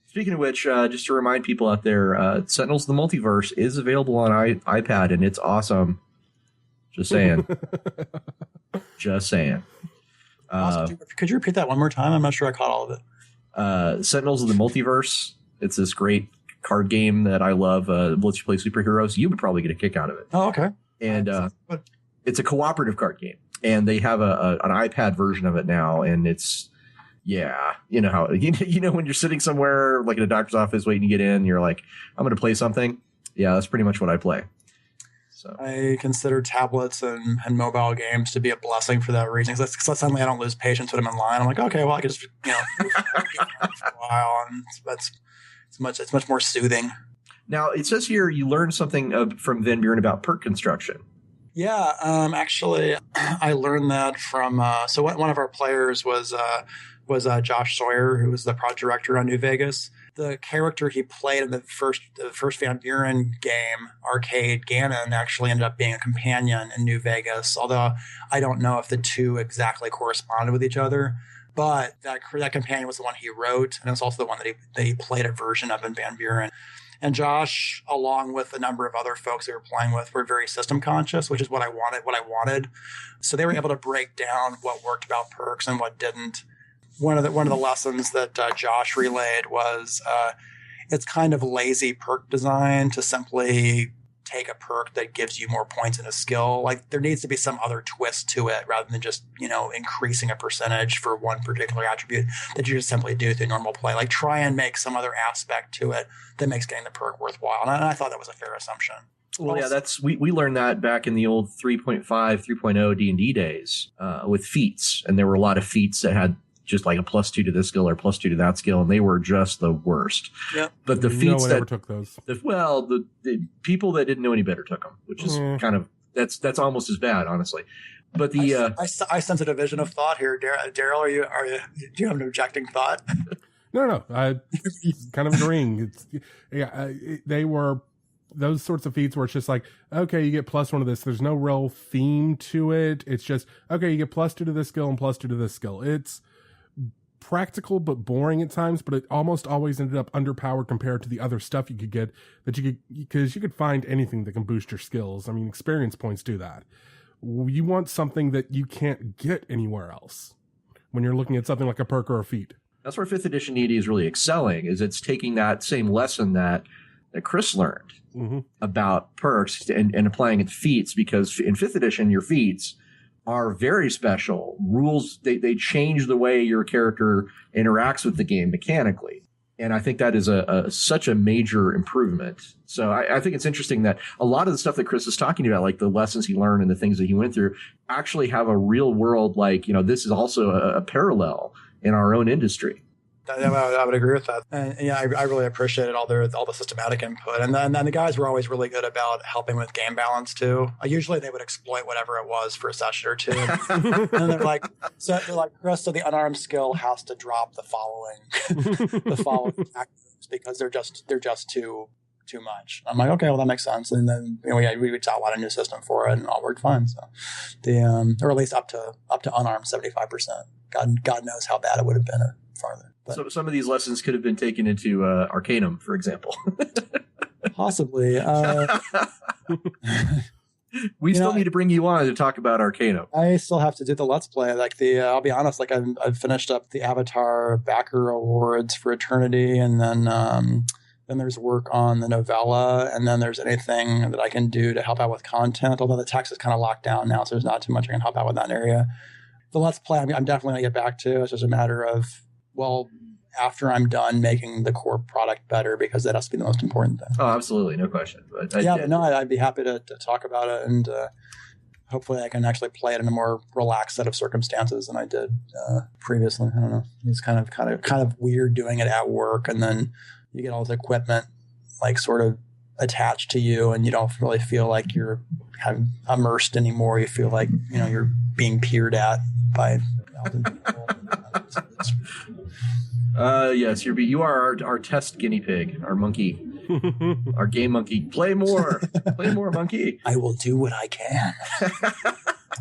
Speaking of which, just to remind people out there, Sentinels of the Multiverse is available on iPad, and it's awesome. Just saying. Just saying. Could you repeat that one more time? I'm not sure I caught all of it. Sentinels of the Multiverse. It's this great card game that I love. Lets you play superheroes. You would probably get a kick out of it. Oh, okay. And it's a cooperative card game. And they have an iPad version of it now, and it's... Yeah, you know how when you're sitting somewhere like in a doctor's office waiting to get in, you're like, I'm going to play something. Yeah, that's pretty much what I play. So I consider tablets and mobile games to be a blessing for that reason. Because suddenly I don't lose patience when I'm in line. I'm like, okay, well I can just for a while, and it's much more soothing. Now it says here you learned something from Van Buren about perk construction. Yeah, actually, I learned that from so one of our players was Josh Sawyer, who was the project director on New Vegas. The character he played in the first Van Buren game, Arcade, Ganon, actually ended up being a companion in New Vegas, although I don't know if the two exactly corresponded with each other. But that companion was the one he wrote, and it's also the one that he played a version of in Van Buren. And Josh, along with a number of other folks they were playing with, were very system conscious, which is what I wanted. So they were able to break down what worked about perks and what didn't. One of the lessons that Josh relayed was it's kind of lazy perk design to simply take a perk that gives you more points in a skill. Like there needs to be some other twist to it rather than just, increasing a percentage for one particular attribute that you just simply do through normal play. Like try and make some other aspect to it that makes getting the perk worthwhile. And I thought that was a fair assumption. Well, yeah, we learned that back in the old 3.5, 3.0 D&D days with feats. And there were a lot of feats that had just like a +2 to this skill or +2 to that skill, and they were just the worst. Yep. But the feats that ever took those. The people that didn't know any better took them, which is kind of that's almost as bad, honestly. But the I sense a division of thought here, Daryl. Do you have an objecting thought? No. I kind of agreeing. They were those sorts of feats where it's just like, okay, you get +1 to this. There's no real theme to it. It's just okay, you get +2 to this skill and +2 to this skill. It's practical but boring at times, but it almost always ended up underpowered compared to the other stuff you could get because you could find anything that can boost your skills. I mean, experience points do that. You want something that you can't get anywhere else when you're looking at something like a perk or a feat. That's where 5th edition D&D is really excelling, is it's taking that same lesson that Chris learned about perks and applying it to feats, because in 5th edition, your feats are very special. Rules, they change the way your character interacts with the game mechanically. And I think that is such a major improvement. So I think it's interesting that a lot of the stuff that Chris is talking about, like the lessons he learned and the things that he went through, actually have a real world, this is also a parallel in our own industry. I would agree with that. And yeah, I really appreciated all the systematic input. And then the guys were always really good about helping with game balance too. Usually they would exploit whatever it was for a session or two. And they're like, Chris, so the unarmed skill has to drop the following actions because they're just too much. I'm like, okay, well that makes sense. And then we would out a new system for it, and it all worked fine. So or at least up to unarmed 75%. God knows how bad it would have been farther. But so some of these lessons could have been taken into Arcanum, for example. Possibly. We still need to bring you on to talk about Arcanum. I still have to do the Let's Play. I'll be honest, I've finished up the Avatar backer awards for Eternity, and then there's work on the novella, and then there's anything that I can do to help out with content, although the text is kind of locked down now, so there's not too much I can help out with that area. The Let's Play, I'm definitely going to get back to. It's just a matter of, after I'm done making the core product better, because that has to be the most important thing. Oh, absolutely. No question. I'd be happy to talk about it, and hopefully I can actually play it in a more relaxed set of circumstances than I did previously. I don't know. It's kind of weird doing it at work, and then you get all this equipment sort of attached to you, and you don't really feel like you're immersed anymore. You feel like you're being peered at by 1,000 people. Yes, you are our test guinea pig, our monkey, our game monkey. Play more, monkey. I will do what I can.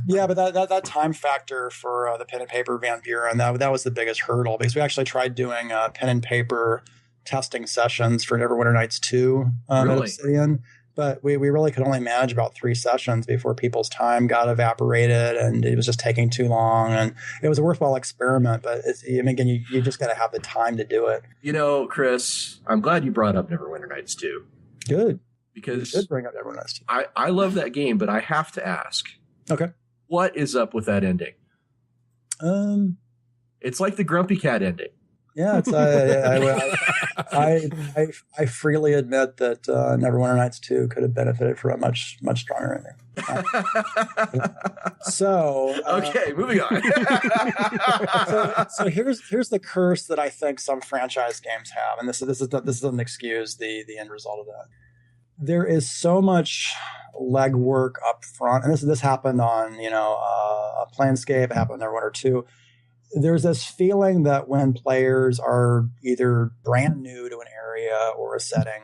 Yeah, but that time factor for the pen and paper Van Buren, that was the biggest hurdle, because we actually tried doing pen and paper testing sessions for Neverwinter Nights 2 at Really? Obsidian. But we really could only manage about 3 sessions before people's time got evaporated, and it was just taking too long. And it was a worthwhile experiment, but again, you just got to have the time to do it. Chris, I'm glad you brought up Neverwinter Nights 2. Good. Because you should bring up Neverwinter Nights 2. I love that game, but I have to ask. Okay. What is up with that ending? It's like the Grumpy Cat ending. Yeah, it's, I freely admit that Neverwinter Nights 2 could have benefited from a much stronger ending. Okay, moving on. so here's the curse that I think some franchise games have, and this doesn't excuse the end result of that. There is so much legwork up front, and this happened on Planescape, it happened on Neverwinter 2. There's this feeling that when players are either brand new to an area or a setting,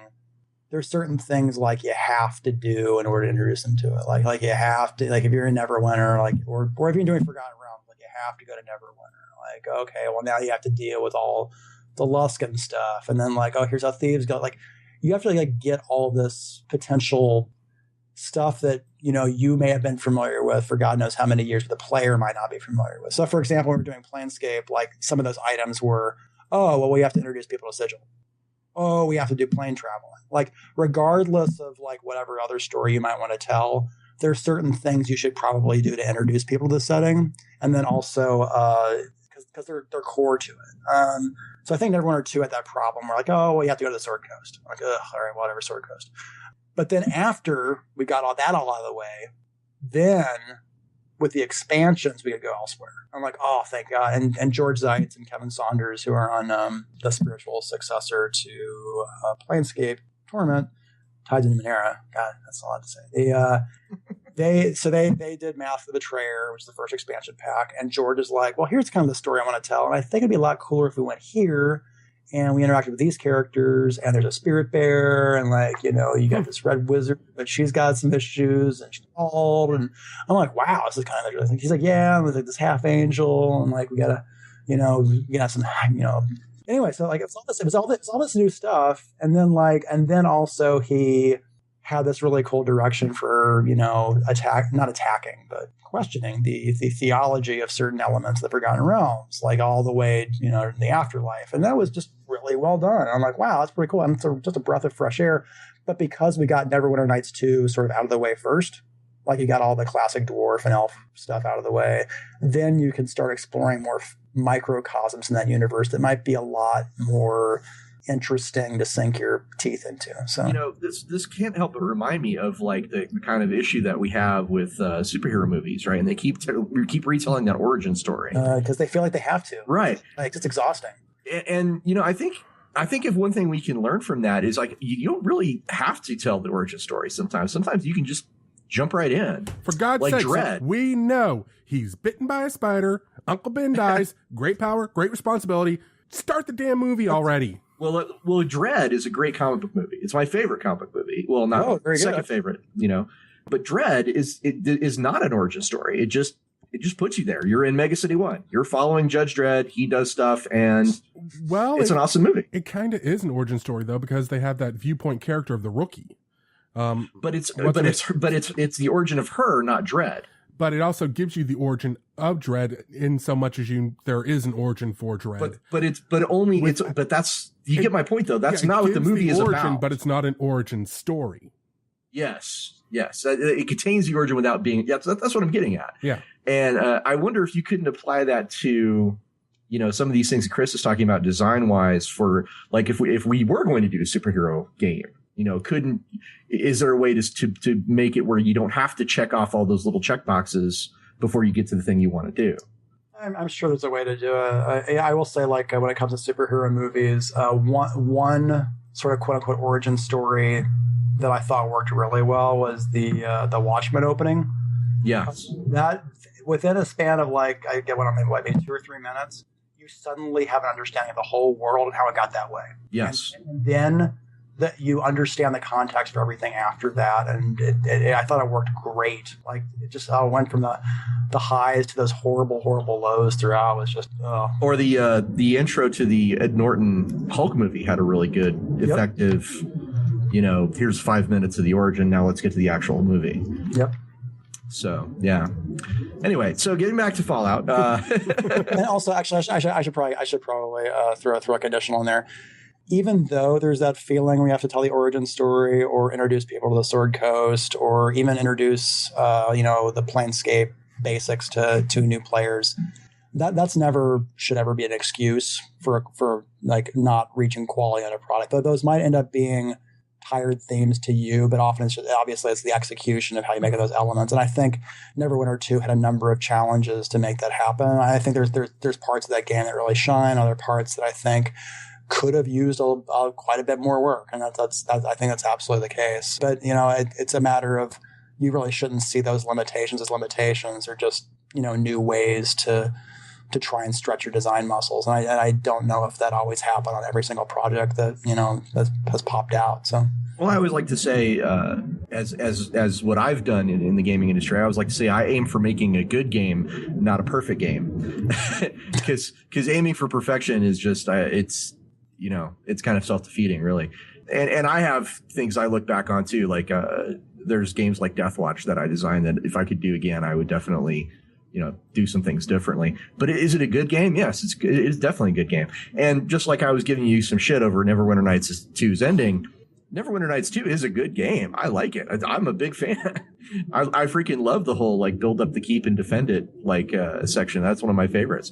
there's certain things like you have to do in order to introduce them to it. Like you have to, like if you're in Neverwinter, or if you're doing Forgotten Realms, like you have to go to Neverwinter. Like, okay, well now you have to deal with all the Luskan stuff, and then like, oh, here's how thieves go. Like you have to like get all this potential stuff that you may have been familiar with for God knows how many years, but the player might not be familiar with. So, for example, when we're doing Planescape, like some of those items were, oh, well, we have to introduce people to Sigil. Oh, we have to do plane traveling. Like, regardless of like whatever other story you might want to tell, there's certain things you should probably do to introduce people to the setting, and then also because they're core to it. So I think Neverwinter 2 had that problem. We're like, oh, well, you have to go to the Sword Coast. I'm like, ugh, all right, whatever, Sword Coast. But then after we got all out of the way, then with the expansions, we could go elsewhere. I'm like, oh, thank God. And George Zeitz and Kevin Saunders, who are on the spiritual successor to Planescape Torment, Tides in Numenera. God, that's a lot to say. They did Math of the Betrayer, which is the first expansion pack. And George is like, well, here's kind of the story I want to tell. And I think it'd be a lot cooler if we went here and we interacted with these characters, and there's a spirit bear, and like, you got this red wizard, but she's got some issues, and she's bald, and I'm like, wow, this is kind of interesting. He's like, yeah, there's like this half angel, and like we gotta, we got some, Anyway, so like it was all this new stuff, and then also he had this really cool direction for not attacking, but questioning the theology of certain elements of the Forgotten Realms, like all the way in the afterlife, and that was just really well done. I'm like, wow, that's pretty cool. And it's just a breath of fresh air. But because we got Neverwinter Nights 2 sort of out of the way first, like you got all the classic dwarf and elf stuff out of the way, then you can start exploring more microcosms in that universe that might be a lot more interesting to sink your teeth into. So this can't help but remind me of like the kind of issue that we have with superhero movies, right? And they keep retelling that origin story because they feel like they have to, right? Like it's exhausting. And I think if one thing we can learn from that is like you don't really have to tell the origin story. Sometimes you can just jump right in. For God's like sake, Dread. We know he's bitten by a spider. Uncle Ben dies. Great power, great responsibility. Start the damn movie already. Well, Dread is a great comic book movie. It's my favorite comic book movie. Well, not second favorite, But Dread is not an origin story. It just puts you there. You're in Mega City 1. You're following Judge Dredd. He does stuff, and it's an awesome movie. It kind of is an origin story though, because they have that viewpoint character of the rookie. But it's the origin of her, not Dredd. But it also gives you the origin of Dredd in so much as there is an origin for Dredd. But that's you get my point though. That's not what the movie is about. But it's not an origin story. Yes. It contains the origin without being. Yeah, that's what I'm getting at. Yeah. And I wonder if you couldn't apply that to, some of these things that Chris is talking about design wise for like if we were going to do a superhero game. Is there a way to make it where you don't have to check off all those little check boxes before you get to the thing you want to do? I'm sure there's a way to do it. I will say, like, when it comes to superhero movies, one sort of quote unquote origin story that I thought worked really well was the Watchmen opening. Yes. That within a span of like, I get what I mean, maybe 2 or 3 minutes, you suddenly have an understanding of the whole world and how it got that way. Yes. And then that you understand the context for everything after that, and I thought it worked great. Like it just went from the highs to those horrible lows throughout. It was just Or the intro to the Ed Norton Hulk movie had a really good, effective. Here's 5 minutes of the origin. Now let's get to the actual movie. Yep. So yeah. Anyway, so getting back to Fallout, and also actually I should probably throw a conditional in there. Even though there's that feeling we have to tell the origin story or introduce people to the Sword Coast or even introduce, the Planescape basics to new players, that's never should ever be an excuse for like not reaching quality on a product. Though those might end up being tired themes to you, but often it's the execution of how you make those elements. And I think Neverwinter 2 had a number of challenges to make that happen. I think there's parts of that game that really shine, other parts that I think could have used quite a bit more work, and that's I think that's absolutely the case. But it's a matter of you really shouldn't see those limitations as limitations, or just new ways to try and stretch your design muscles. And I don't know if that always happened on every single project that that has popped out. So. Well, I always like to say, as what I've done in the gaming industry, I always like to say I aim for making a good game, not a perfect game, because aiming for perfection is just it's kind of self-defeating, really. And I have things I look back on too, like there's games like Deathwatch that I designed that if I could do again, I would definitely do some things differently. But is it a good game? Yes, it is definitely a good game. And just like I was giving you some shit over Neverwinter Nights 2's ending, Neverwinter Nights 2 is a good game. I like it. I'm a big fan. I freaking love the whole build up the keep and defend it section. That's one of my favorites.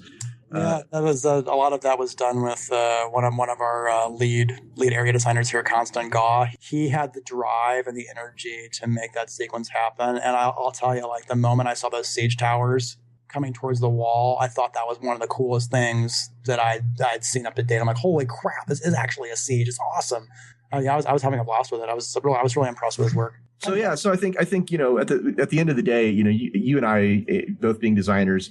Yeah, that was a lot of that was done with one of our lead area designers here, Constant Gaw. He had the drive and the energy to make that sequence happen. And I'll tell you, the moment I saw those siege towers coming towards the wall, I thought that was one of the coolest things that I'd seen up to date. I'm like, holy crap, this is actually a siege. It's awesome. I was having a blast with it. I was really impressed with his work. So yeah, so I think at the end of the day, you and I both being designers,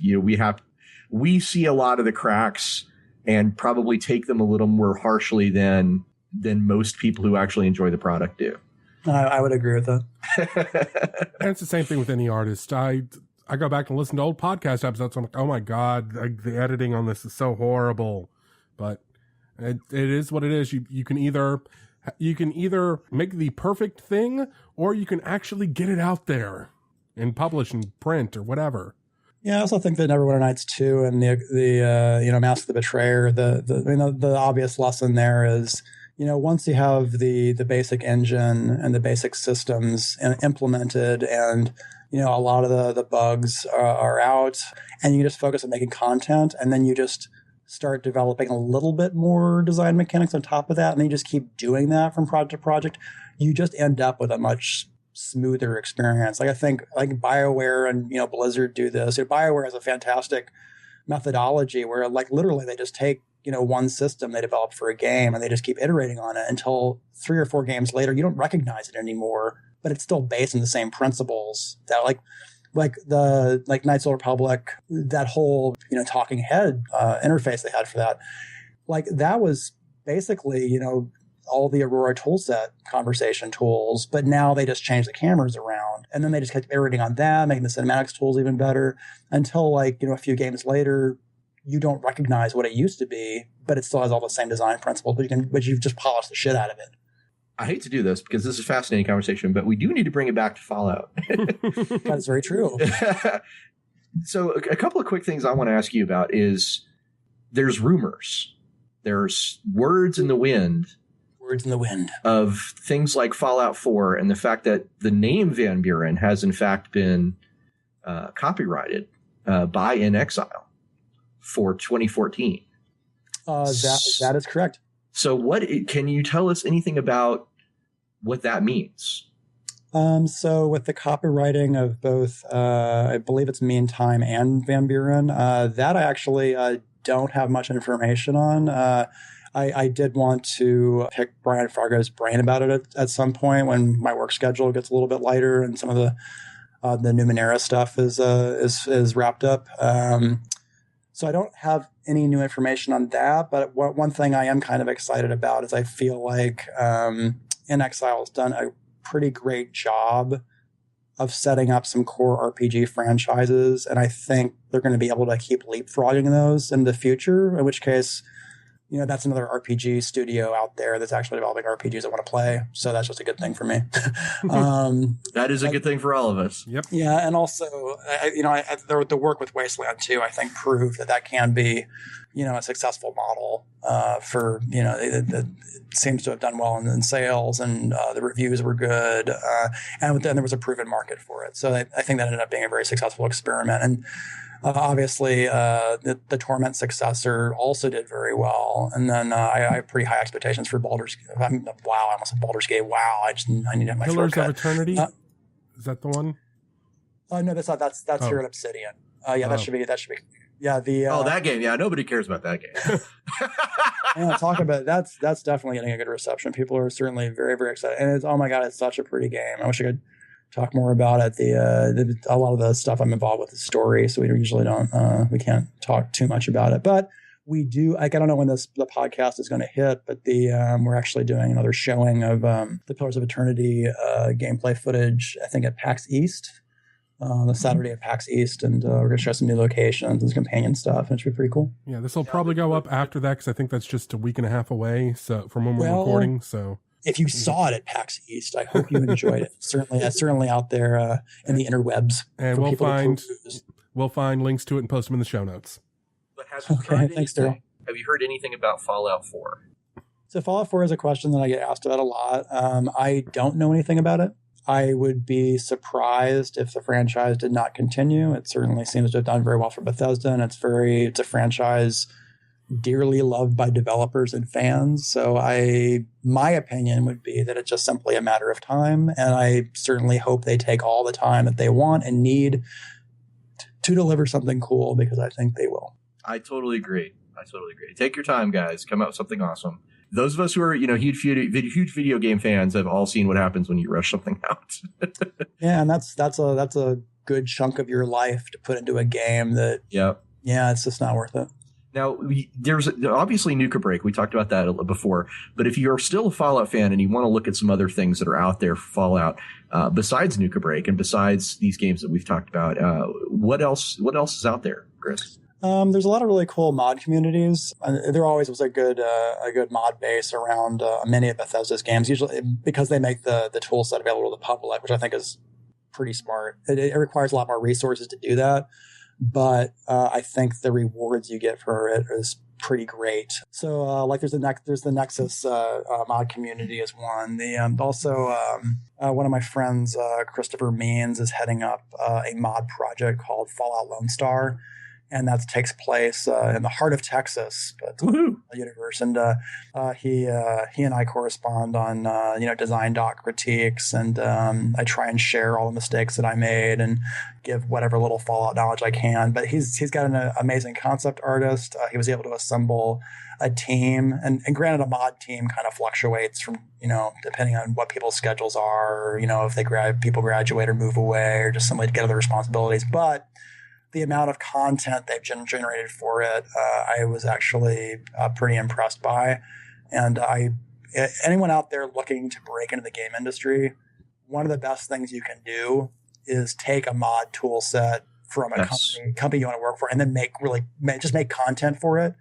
we see a lot of the cracks and probably take them a little more harshly than most people who actually enjoy the product do. I would agree with that. And it's the same thing with any artist. I go back and listen to old podcast episodes. I'm like, oh my God, the editing on this is so horrible. But it is what it is. You can either make the perfect thing, or you can actually get it out there and publish and print or whatever. Yeah, I also think that Neverwinter Nights 2 and the Mask of the Betrayer, the obvious lesson there is, once you have the basic engine and the basic systems implemented, and a lot of the bugs are out, and you just focus on making content, and then you just start developing a little bit more design mechanics on top of that, and then you just keep doing that from project to project, you just end up with a much smoother experience. I think BioWare and Blizzard do this. BioWare has a fantastic methodology where literally they just take one system they developed for a game and they just keep iterating on it until 3 or 4 games later you don't recognize it anymore, but it's still based on the same principles that like Knights of the Republic, that whole talking head interface they had for that, that was basically all the Aurora toolset conversation tools, but now they just changed the cameras around, and then they just kept iterating on that, making the cinematics tools even better, until a few games later you don't recognize what it used to be, but it still has all the same design principles, but you've just polished the shit out of it. I hate to do this because this is a fascinating conversation, but we do need to bring it back to Fallout. That's very true. So a couple of quick things I want to ask you about is there's rumors. There's words in the wind of things like Fallout 4 and the fact that the name Van Buren has in fact been copyrighted by In Exile for 2014. That is correct. So can you tell us anything about what that means? So with the copywriting of both, I believe it's Meantime and Van Buren, that I actually don't have much information on. I did want to pick Brian Fargo's brain about it at some point when my work schedule gets a little bit lighter and some of the Numenera stuff is wrapped up. So I don't have any new information on that, but one thing I am kind of excited about is I feel like In Exile has done a pretty great job of setting up some core RPG franchises, and I think they're going to be able to keep leapfrogging those in the future, in which case, that's another RPG studio out there that's actually developing RPGs I want to play. So that's just a good thing for me. That is a good thing for all of us. Yep. Yeah, and also, the work with Wasteland 2, I think, proved that can be, a successful model for, it seems to have done well in sales, and the reviews were good, and then there was a proven market for it. So I think that ended up being a very successful experiment. And obviously, the Torment successor also did very well, and then I have pretty high expectations for Baldur's. I almost said Baldur's Gate. Wow, I need to have my Pillars throat of cut. Eternity. Is that the one? No, that's not. That's here at Obsidian. That should be. Yeah, that game. Yeah, nobody cares about that game. Talk about that's definitely getting a good reception. People are certainly very, very excited, and it's, oh my god, it's such a pretty game. I wish I could talk more about it. A lot of the stuff I'm involved with is story, so we usually we can't talk too much about it. But we do. I don't know when the podcast is going to hit, but we're actually doing another showing of the Pillars of Eternity gameplay footage. I think at PAX East. The Saturday at PAX East, and we're going to show some new locations and some companion stuff, and it should be pretty cool. Yeah, this will probably go up after that, because I think that's just a week and a half away from when we're recording. So if you saw it at PAX East, I hope you enjoyed it. Certainly out there in the interwebs. And we'll find links to it and post them in the show notes. But thanks, Daryl. Have you heard anything about Fallout 4? So Fallout 4 is a question that I get asked about a lot. I don't know anything about it. I would be surprised if the franchise did not continue. It certainly seems to have done very well for Bethesda, and it's a franchise dearly loved by developers and fans. So my opinion would be that it's just simply a matter of time, and I certainly hope they take all the time that they want and need to deliver something cool, because I think they will. I totally agree. Take your time, guys. Come out with something awesome. Those of us who are, huge video game fans have all seen what happens when you rush something out. Yeah, and that's a good chunk of your life to put into a game that. Yep. Yeah, it's just not worth it. Now, there's obviously Nuka Break. We talked about that before. But if you're still a Fallout fan and you want to look at some other things that are out there for Fallout, besides Nuka Break and besides these games that we've talked about, what else is out there, Chris? There's a lot of really cool mod communities. There always was a good mod base around many of Bethesda's games, usually because they make the tool set available to the public, which I think is pretty smart. It requires a lot more resources to do that, but I think the rewards you get for it is pretty great. So there's the Nexus mod community is one. One of my friends, Christopher Means, is heading up a mod project called Fallout Lone Star. And that takes place in the heart of Texas, but the universe. And he and I correspond on design doc critiques, and I try and share all the mistakes that I made and give whatever little Fallout knowledge I can. But he's got an amazing concept artist. He was able to assemble a team, and granted, a mod team kind of fluctuates from depending on what people's schedules are, or if people graduate or move away, or just simply to get other responsibilities, but the amount of content they've generated for it, I was actually pretty impressed by. And anyone out there looking to break into the game industry, one of the best things you can do is take a mod tool set from a company you want to work for, and then make content for it.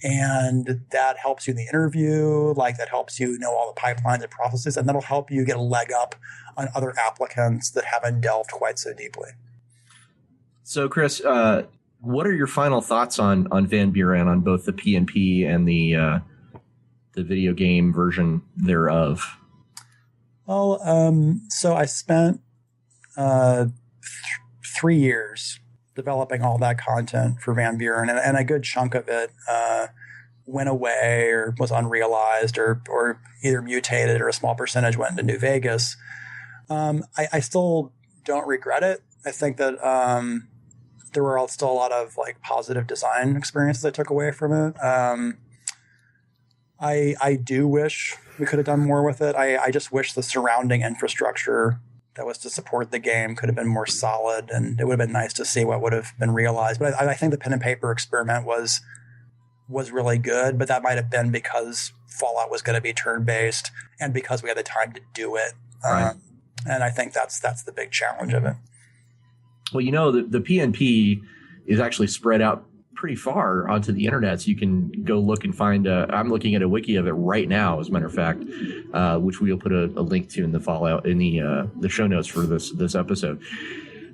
And that helps you in the interview, that helps you know all the pipelines and processes, and that'll help you get a leg up on other applicants that haven't delved quite so deeply. So, Chris, what are your final thoughts on Van Buren, on both the PNP and the video game version thereof? Well, so I spent 3 years developing all that content for Van Buren, and a good chunk of it went away or was unrealized or either mutated, or a small percentage went into New Vegas. I still don't regret it. I think that there were still a lot of positive design experiences I took away from it. I do wish we could have done more with it. I just wish the surrounding infrastructure to support the game could have been more solid, and it would have been nice to see what would have been realized. But I think the pen and paper experiment was really good, but that might have been because Fallout was going to be turn-based and because we had the time to do it. Right. And I think that's the big challenge of it. Well, the PNP is actually spread out pretty far onto the internet, so you can go look and find I'm looking at a wiki of it right now, as a matter of fact, which we'll put a link to in the Fallout in the show notes for this episode.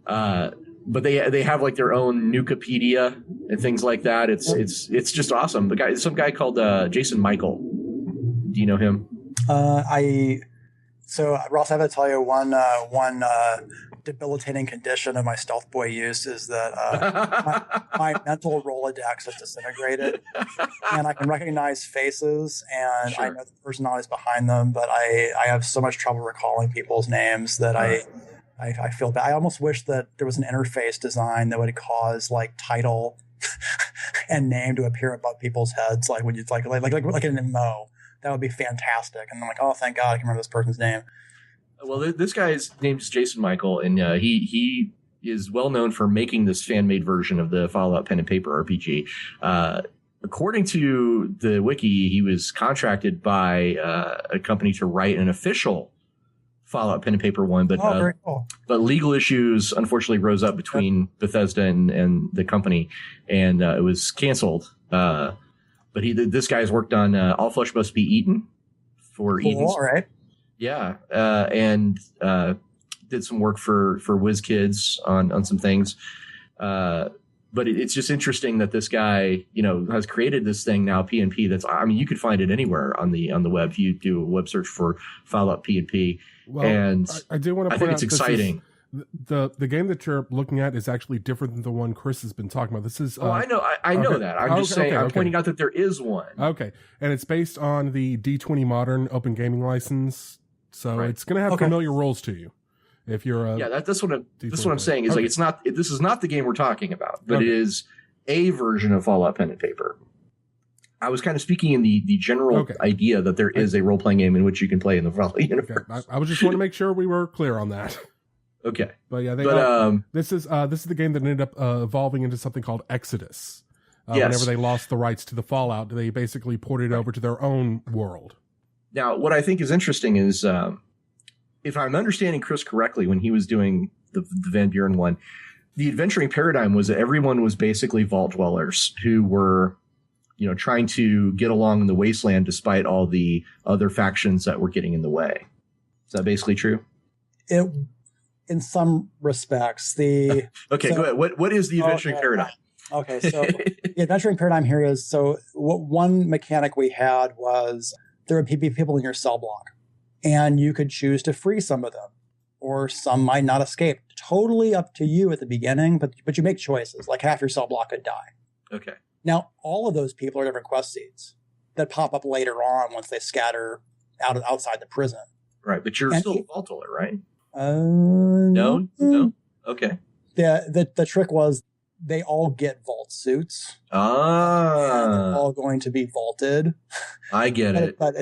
But they have like their own Nukipedia and things like that. It's just awesome. Some guy called Jason Michael. Do you know him? So Ross, I have to tell you one debilitating condition of my stealth boy use is that my mental Rolodex is disintegrated, and I can recognize faces and I know the personalities behind them, but I have so much trouble recalling people's names that I feel bad. I almost wish that there was an interface design that would cause like title and name to appear above people's heads, like when you like an MMO. That would be fantastic. And I'm like, oh, thank God I can remember this person's name. Well, this guy's name is Jason Michael, and he is well known for making this fan-made version of the Fallout pen and paper RPG. According to the wiki, he was contracted by a company to write an official Fallout pen and paper one, but very cool. But legal issues unfortunately rose up between Bethesda and the company, and it was canceled. But this guy's worked on All Flesh Must Be Eaten for Eden. All right. Yeah, and did some work for WizKids on some things. But it's just interesting that this guy, has created this thing now, PNP. You could find it anywhere on the web. If you do a web search for Fallout PNP, well, and I do want to point think out it's exciting. The game that you're looking at is actually different than the one Chris has been talking about. This is I know okay. that. I'm just saying. I'm pointing out that there is one. Okay, and it's based on the D20 Modern Open Gaming License, so it's going to have familiar rules to you. If you're that's what I'm saying. Is like it's not. This is not the game we're talking about, but it is a version of Fallout pen and paper. I was kind of speaking in the general idea that there is a role playing game in which you can play in the Fallout universe. Okay. I was just want to make sure we were clear on that. Okay, but yeah, this is the game that ended up evolving into something called Exodus. Whenever they lost the rights to the Fallout, they basically ported it over to their own world. Now, what I think is interesting is, if I'm understanding Chris correctly, when he was doing the Van Buren one, the adventuring paradigm was that everyone was basically vault dwellers who were, trying to get along in the wasteland despite all the other factions that were getting in the way. Is that basically true? In some respects, go ahead. What is the adventuring paradigm? Okay, so the adventuring paradigm here is, one mechanic we had was there would be people in your cell block, and you could choose to free some of them, or some might not escape. Totally up to you at the beginning, but you make choices. Like half your cell block could die. Okay. Now, all of those people are different quest seeds that pop up later on once they scatter outside the prison. Right, but you're still a vault dweller, right? No. Okay. The trick was they all get vault suits. And they're all going to be vaulted. I get it. But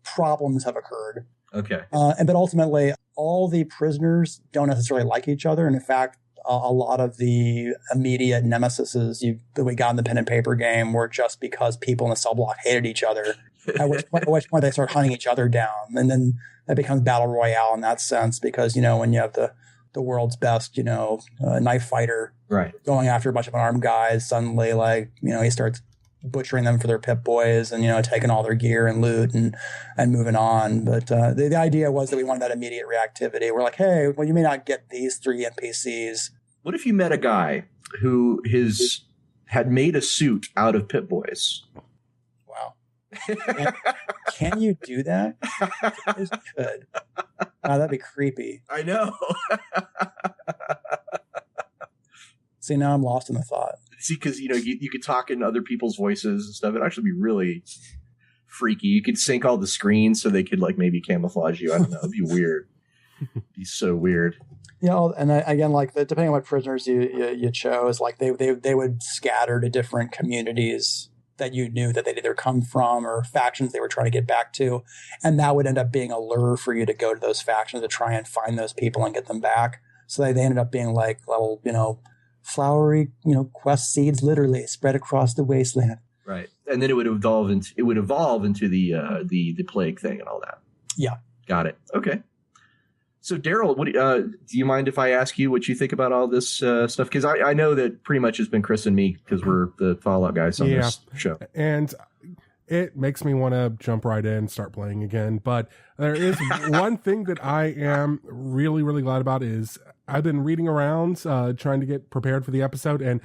problems have occurred. Okay. But ultimately, all the prisoners don't necessarily like each other. And in fact, a lot of the immediate nemesises that we got in the pen and paper game were just because people in the cell block hated each other. At which point they start hunting each other down. And then that becomes battle royale in that sense because, when you have the world's best, knife fighter going after a bunch of unarmed guys, suddenly he starts butchering them for their Pip Boys and, taking all their gear and loot and moving on. But the idea was that we wanted that immediate reactivity. We're like, hey, well, you may not get these 3 NPCs. What if you met a guy who had made a suit out of Pip Boys? Can you do that? You could. That'd be creepy. I know. See, now I'm lost in the thought. See, because you could talk in other people's voices and stuff. It'd actually be really freaky. You could sync all the screens so they could maybe camouflage you. I don't know. It'd be weird. It'd be so weird. Yeah, and again, depending on what prisoners you chose, they would scatter to different communities that you knew that they'd either come from or factions they were trying to get back to. And that would end up being a lure for you to go to those factions to try and find those people and get them back. So they ended up being like little, flowery, quest seeds literally spread across the wasteland. Right. And then it would evolve into the plague thing and all that. Yeah. Got it. Okay. So Daryl, what do you mind if I ask you what you think about all this stuff? Because I know that pretty much has been Chris and me because we're the Fallout guys on this show. And it makes me want to jump right in and start playing again. But there is one thing that I am really, really glad about is I've been reading around trying to get prepared for the episode. And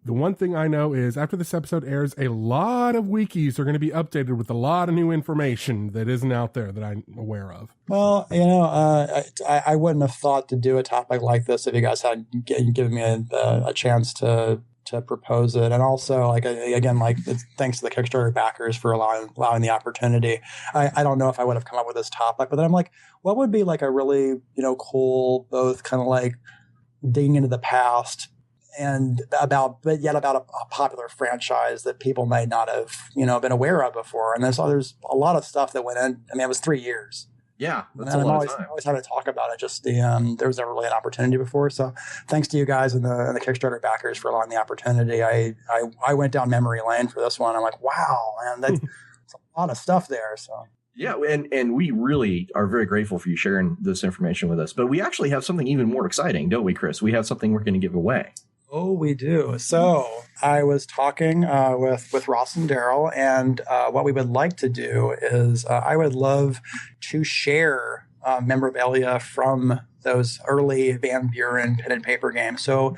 the one thing I know is after this episode airs, a lot of wikis are going to be updated with a lot of new information that isn't out there that I'm aware of. Well, I wouldn't have thought to do a topic like this if you guys had given me a chance to propose it. And also, thanks to the Kickstarter backers for allowing the opportunity. I don't know if I would have come up with this topic, but then I'm like, what would be like a really, cool, both kind of like digging into the past and about a popular franchise that people may not have, been aware of before. And there's a lot of stuff that went in. I mean, it was 3 years. Yeah, that's and a lot of time. I always had to talk about it. Just there was never really an opportunity before. So thanks to you guys and the Kickstarter backers for allowing the opportunity. I went down memory lane for this one. I'm like, wow, man, that's a lot of stuff there. So. Yeah, and we really are very grateful for you sharing this information with us. But we actually have something even more exciting, don't we, Chris? We have something we're going to give away. Oh, we do. So I was talking with Ross and Daryl, and what we would like to do is I would love to share memorabilia from those early Van Buren pen and paper games. So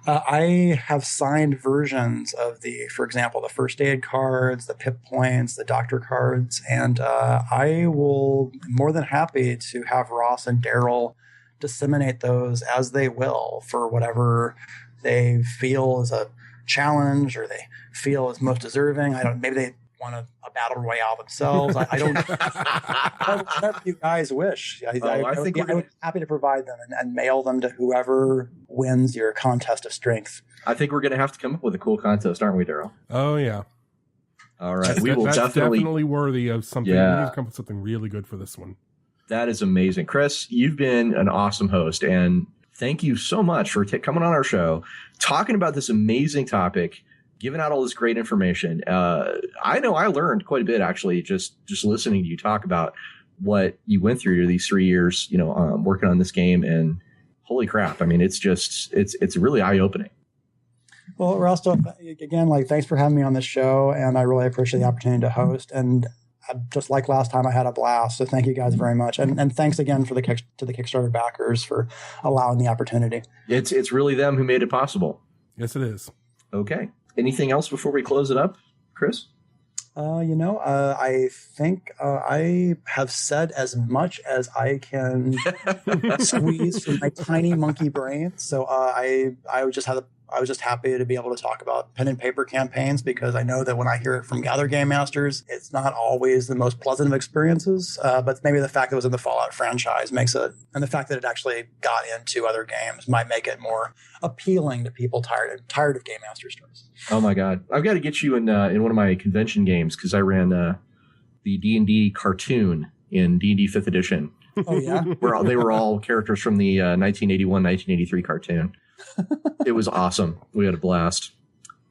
I have signed versions of for example, the first aid cards, the pip points, the doctor cards, and I will be more than happy to have Ross and Daryl disseminate those as they will for whatever they feel is a challenge or they feel is most deserving. Maybe they want a battle royale themselves. I don't know. Whatever you guys wish. I would be happy to provide them and mail them to whoever wins your contest of strength. I think we're going to have to come up with a cool contest, aren't we, Daryl? Oh, yeah. All right. That's definitely worthy of something. Yeah. We need to come up with something really good for this one. That is amazing. Chris, you've been an awesome host, and thank you so much for coming on our show, talking about this amazing topic, giving out all this great information. I know I learned quite a bit, actually, just listening to you talk about what you went through these 3 years, working on this game. And holy crap, I mean, it's really eye-opening. Well, Rosto, again, thanks for having me on this show, and I really appreciate the opportunity to host. And just like last time, I had a blast. So thank you guys very much. And thanks again to the Kickstarter backers for allowing the opportunity. It's really them who made it possible. Yes, it is. Okay. Anything else before we close it up, Chris? I think I have said as much as I can squeeze from my tiny monkey brain. So I was just happy to be able to talk about pen and paper campaigns, because I know that when I hear it from Gather Game Masters, it's not always the most pleasant of experiences. But maybe the fact that it was in the Fallout franchise makes it, and the fact that it actually got into other games might make it more appealing to people tired of Game Master stories. Oh my God, I've got to get you in one of my convention games, because I ran the D&D cartoon in D&D 5th edition. Oh yeah, where they were all characters from the 1981-1983 cartoon. It was awesome. We had a blast.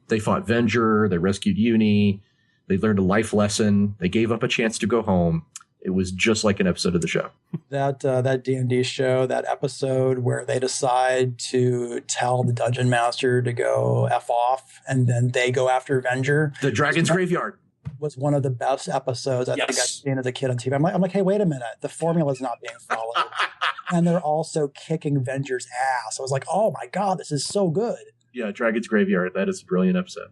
They fought Venger. They rescued Uni. They learned a life lesson. They gave up a chance to go home. It was just like an episode of the show. That D&D show, that episode where they decide to tell the dungeon master to go F off, and then they go after Venger. The Dragon's Graveyard was one of the best episodes I think I've seen as a kid on TV. I'm like, hey, wait a minute. The formula is not being followed. And they're also kicking Venger's ass. I was like, oh my God, this is so good. Yeah, Dragon's Graveyard. That is a brilliant episode.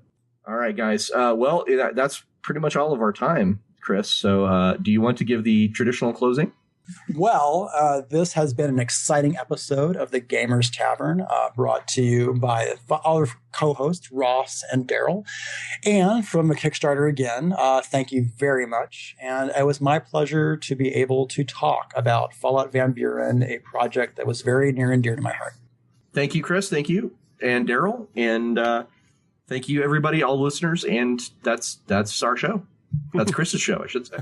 All right, guys. Well, that's pretty much all of our time, Chris. So do you want to give the traditional closing? Well, this has been an exciting episode of the Gamers Tavern, brought to you by our co-hosts, Ross and Daryl. And from the Kickstarter again, thank you very much. And it was my pleasure to be able to talk about Fallout Van Buren, a project that was very near and dear to my heart. Thank you, Chris. Thank you. And Daryl. And Thank you, everybody, all listeners. And that's our show. That's Chris's show, I should say.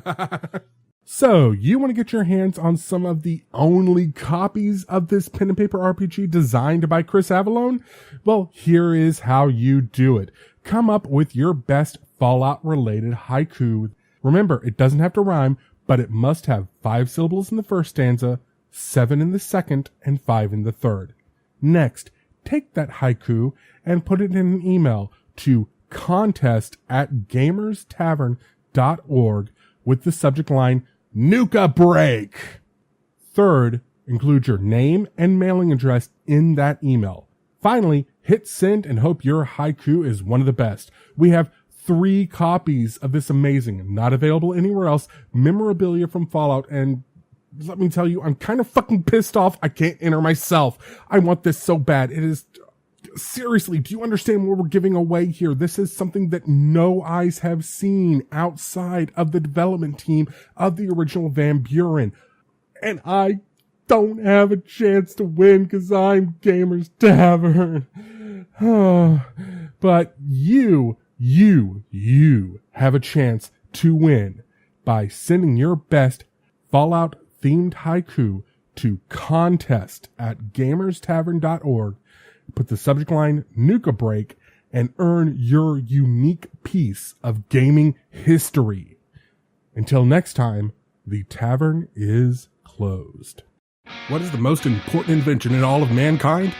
So, you want to get your hands on some of the only copies of this pen and paper RPG designed by Chris Avellone? Well, here is how you do it. Come up with your best Fallout-related haiku. Remember, it doesn't have to rhyme, but it must have 5 syllables in the first stavza, 7 in the second, and 5 in the third. Next, take that haiku and put it in an email to contest@gamerstavern.org with the subject line, Nuka Break. Third, include your name and mailing address in that email. Finally, hit send and hope your haiku is one of the best. We have 3 copies of this amazing, not available anywhere else, memorabilia from Fallout, and let me tell you, I'm kind of fucking pissed off I can't enter myself. I want this so bad. It is... Seriously, do you understand what we're giving away here? This is something that no eyes have seen outside of the development team of the original Van Buren. And I don't have a chance to win because I'm Gamer's Tavern. But you have a chance to win by sending your best Fallout-themed haiku to contest@gamerstavern.org. Put the subject line Nuka Break and earn your unique piece of gaming history. Until next time, the tavern is closed. What is the most important invention in all of mankind?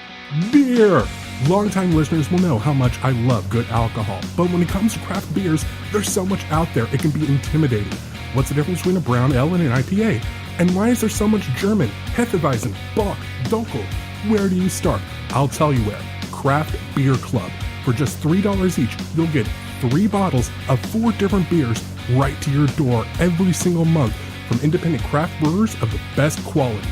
Beer! Longtime listeners will know how much I love good alcohol, but when it comes to craft beers, there's so much out there it can be intimidating. What's the difference between a brown ale and an IPA? And why is there so much German, Hefeweizen, Bock, Dunkel? Where do you start? I'll tell you where. Craft Beer Club. For just $3 each, you'll get 3 bottles of 4 different beers right to your door every single month from independent craft brewers of the best quality.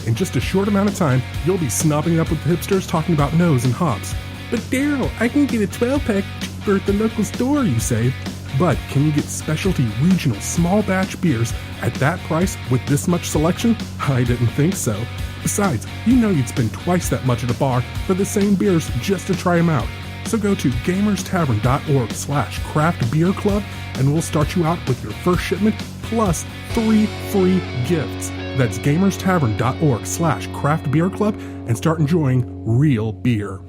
In just a short amount of time, you'll be snobbing it up with the hipsters talking about nose and hops. But Daryl, I can get a 12-pack cheaper at the local store, you say. But can you get specialty regional small batch beers at that price with this much selection? I didn't think so. Besides, you know you'd spend twice that much at a bar for the same beers just to try them out. So go to gamerstavern.org/craftbeerclub and we'll start you out with your first shipment plus 3 free gifts. That's gamerstavern.org/craftbeerclub and start enjoying real beer.